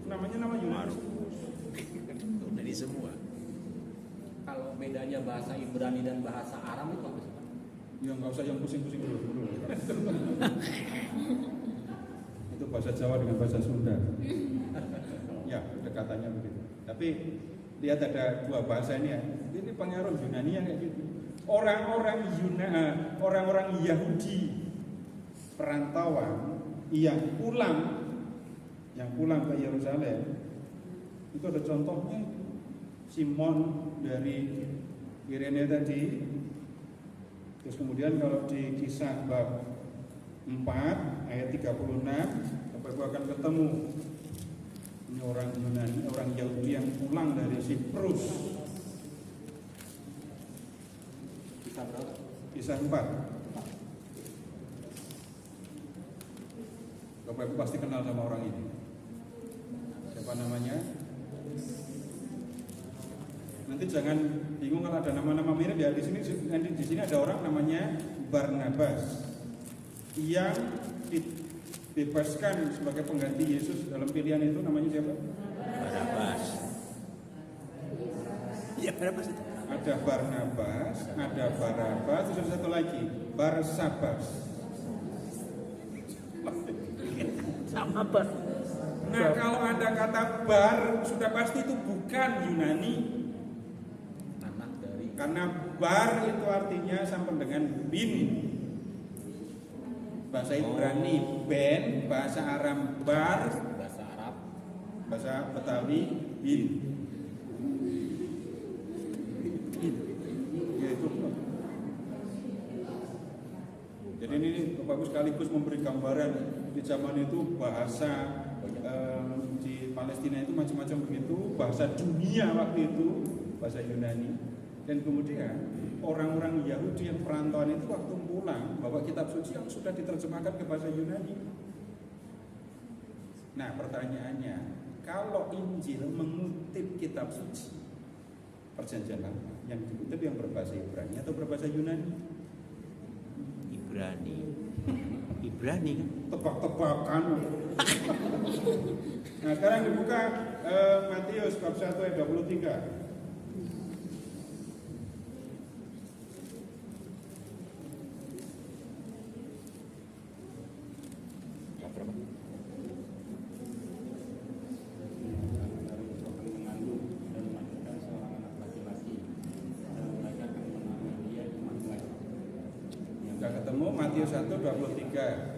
Namanya nama Yunani. Dari semua. Kalau bedanya bahasa Ibrani dan bahasa Aram itu apa sih, Pak? Ya nggak usah yang pusing-pusing dulu. Itu bahasa Jawa dengan bahasa Sunda. Ya, dekatannya begitu. Tapi lihat ada 2 bahasa ini ya. Ini pengaruh Yunani yang kayak gitu. Orang-orang Yahudi perantauan yang pulang ke Yerusalem itu ada contohnya. Simon dari Kirene tadi. Terus kemudian kalau di Kisah bab 4 ayat 36 Bapak Ibu akan ketemu ini orang Yunani, orang Yahudi yang pulang dari Siprus. Kisah berapa? Kisah 4. Bapak Ibu pasti kenal sama orang ini. Siapa namanya? Nanti jangan bingung kalau ada nama-nama mirip ya. Di sini ada orang namanya Barnabas yang dibebaskan sebagai pengganti Yesus dalam pilihan itu. Namanya siapa? Barnabas. Iya, Barnabas itu. Ada Barnabas, ada Barabas, terus ada satu lagi Barsabas. Sama Bar. Nah, kalau ada kata bar, sudah pasti itu bukan Yunani. Anak dari Karena bar itu artinya sama dengan bin. Bahasa Ibrani ben, bahasa Aram bar, bahasa Arab. bahasa Betawi bin. Ya itu. Jadi ini Bapak Ibu sekaligus memberi gambaran di zaman itu bahasa di Palestina itu macam-macam begitu, bahasa dunia waktu itu bahasa Yunani. Dan kemudian orang-orang Yahudi yang perantauan itu waktu pulang bawa kitab suci yang sudah diterjemahkan ke bahasa Yunani. Nah pertanyaannya, kalau Injil mengutip kitab suci Perjanjian Lama, yang dikutip yang berbahasa Ibrani atau berbahasa Yunani? Ibrani kan? Tebak-tebakan. Nah sekarang dibuka Matius bab 1 ayat 23. mengandung dan melahirkan seorang anak laki-laki dan mereka akan menamai dia Immanuel. Sudah ketemu Matius 1:23.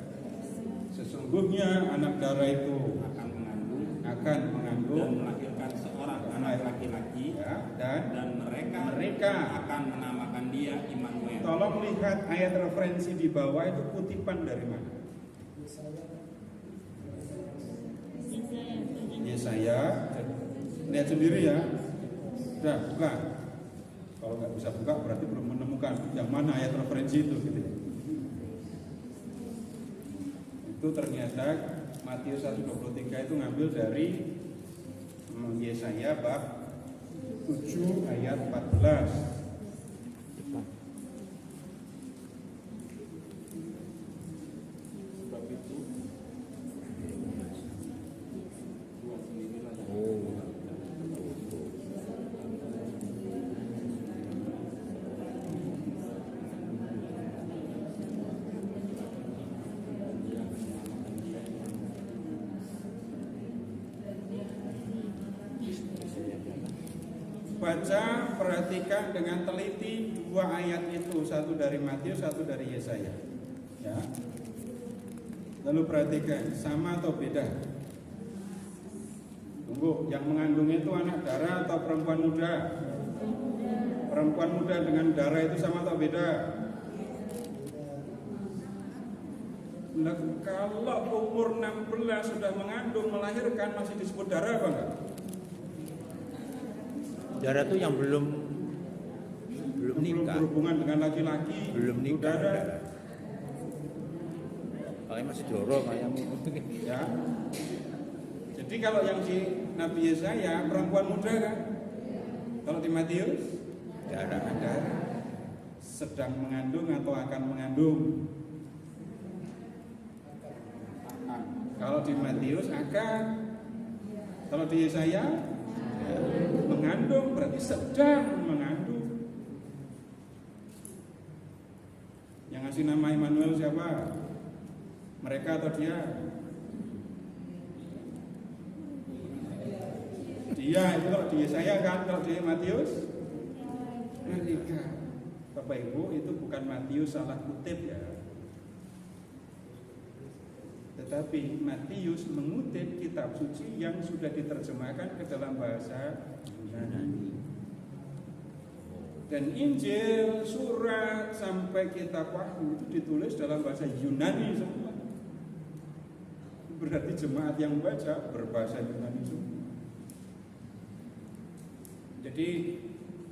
Sesungguhnya anak darah itu akan mengandung akan dan mengandung melahirkan seorang anak laki-laki ya, dan mereka akan menamakan dia Immanuel. tolong lihat ayat referensi di bawah itu kutipan dari mana? Yesaya. Lihat sendiri ya. Sudah buka. Kalau nggak bisa buka berarti belum menemukan yang mana ayat referensi itu gitu. Itu ternyata Matius 1:23 itu ngambil dari Yesaya bab 7 ayat 14. Sebab itu buat sendirilah Baca, perhatikan dengan teliti dua ayat itu, satu dari Matius, satu dari Yesaya. Ya. Lalu perhatikan, sama atau beda? Tunggu, yang mengandung itu anak darah atau perempuan muda? Perempuan muda dengan darah itu sama atau beda? Nah, kalau umur 16 sudah mengandung, melahirkan, masih disebut darah apa enggak? Darah tuh yang belum nikah, Berhubungan dengan laki-laki, belum itu nikah. darah. Kayak masih dorong kayak Ya. Jadi kalau yang di Nabi Yesaya perempuan muda kan? Kalau di Matius darah. ada sedang mengandung atau akan mengandung. Kalau di Matius akan, kalau di Yesaya mengandung berarti sedang mengandung. Yang ngasih nama Immanuel siapa? Mereka atau dia? Dia itu kalau di Yesaya kan, kalau di Matius mereka. Bapak Ibu itu bukan Matius salah kutip ya. Tetapi Matius mengutip kitab suci yang sudah diterjemahkan ke dalam bahasa Yunani. Dan Injil, surat, sampai kitab Wahyu itu ditulis dalam bahasa Yunani semua. Berarti jemaat yang baca berbahasa Yunani semua. Jadi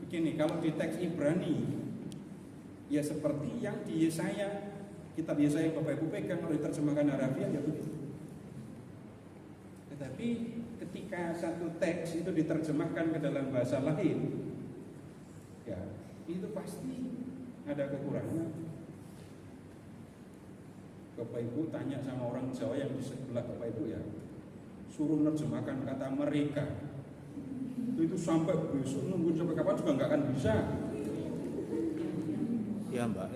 begini, kalau di teks Ibrani ya seperti yang di Yesaya, kitab Yesaya Bapak Ibu pegang, kalau diterjemahkan Arabiah ya begitu. Tapi ketika satu teks itu diterjemahkan ke dalam bahasa lain, ya itu pasti ada kekurangan. Bapak Ibu tanya sama orang Jawa yang di sebelah Bapak Ibu ya, suruh nerjemahkan kata mereka, itu sampai besok nunggu sampai kapan juga nggak akan bisa. Ya Mbak.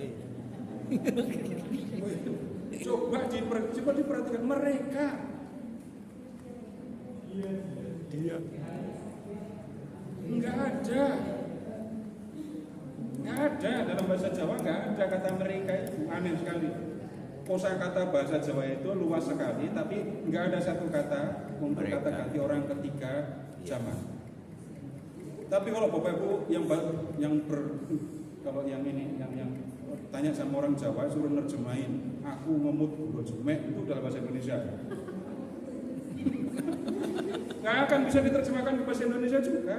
Coba diperhatikan mereka. Dia. Nggak ada dalam bahasa Jawa, nggak ada kata mereka itu. Aneh sekali. Kosakata bahasa Jawa itu luas sekali, tapi nggak ada satu kata untuk Mereka. kata ganti orang ketiga zaman. Tapi kalau Bapak Ibu kalau yang tanya sama orang Jawa suruh nerjemahin aku ngemut gula jumek itu dalam bahasa Indonesia. Nggak akan bisa diterjemahkan ke bahasa Indonesia juga.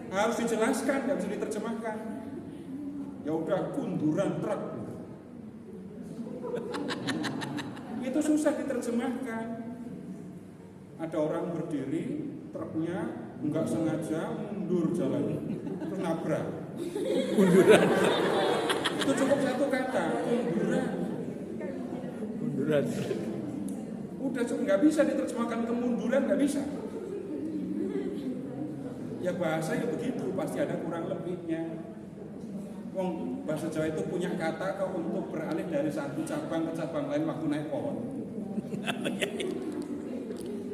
Harus dijelaskan, nggak bisa diterjemahkan. Ya udah kunduran truk. Itu susah diterjemahkan. Ada orang berdiri, truknya nggak sengaja mundur jalannya, terus nabrak. Munduran. Itu cukup satu kata, munduran. Munduran. Udah cukup, nggak bisa diterjemahkan kemunduran, nggak bisa. Ya bahasa ya begitu, pasti ada kurang lebihnya. Wong bahasa Jawa itu punya kata kau untuk beralih dari satu cabang ke cabang lain waktu naik pohon.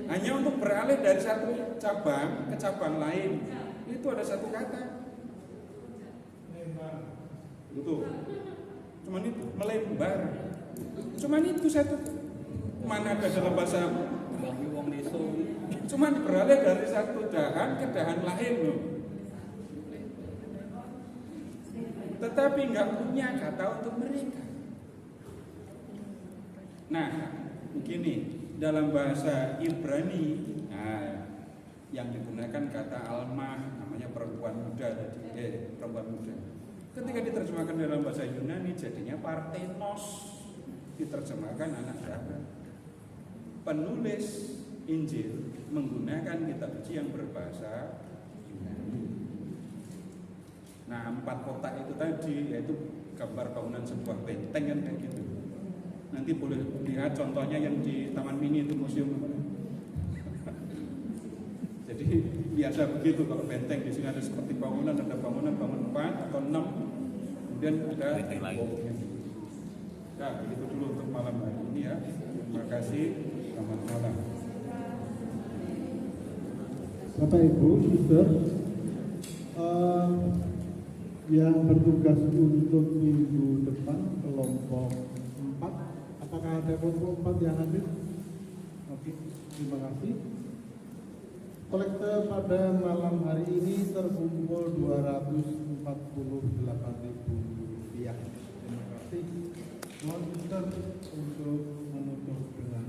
Hanya untuk beralih dari satu cabang ke cabang lain itu ada satu kata. Itu, cuman itu melembar. Cuman itu satu. Mana ada dalam bahasa Bagi wong deso. cuman beralih dari satu dahan ke dahan lain loh. Tetapi nggak punya kata untuk mereka. Nah, begini dalam bahasa Ibrani, yang digunakan kata almah, namanya perempuan muda tadi, perempuan muda. Ketika diterjemahkan dalam bahasa Yunani jadinya parthenos, diterjemahkan anak darah. Penulis Injil menggunakan kitab suci yang berbahasa Yunani. Nah, 4 kotak itu tadi yaitu gambar bangunan sebuah benteng kan kayak gitu. Nanti boleh lihat contohnya yang di Taman Mini itu museum. Jadi biasa begitu kalau benteng di sini ada seperti bangunan 4 atau 6, kemudian ada Benteng lagi. Nah, begitu dulu untuk malam hari ini ya. Terima kasih. Selamat malam. Bapak Ibu, Suster, yang bertugas untuk minggu depan kelompok 4, apakah ada kelompok 4 yang hadir? Oke, terima kasih. Kolekte pada malam hari ini terkumpul 248.000 rupiah. Terima kasih. Mohon Suster untuk menutup dengan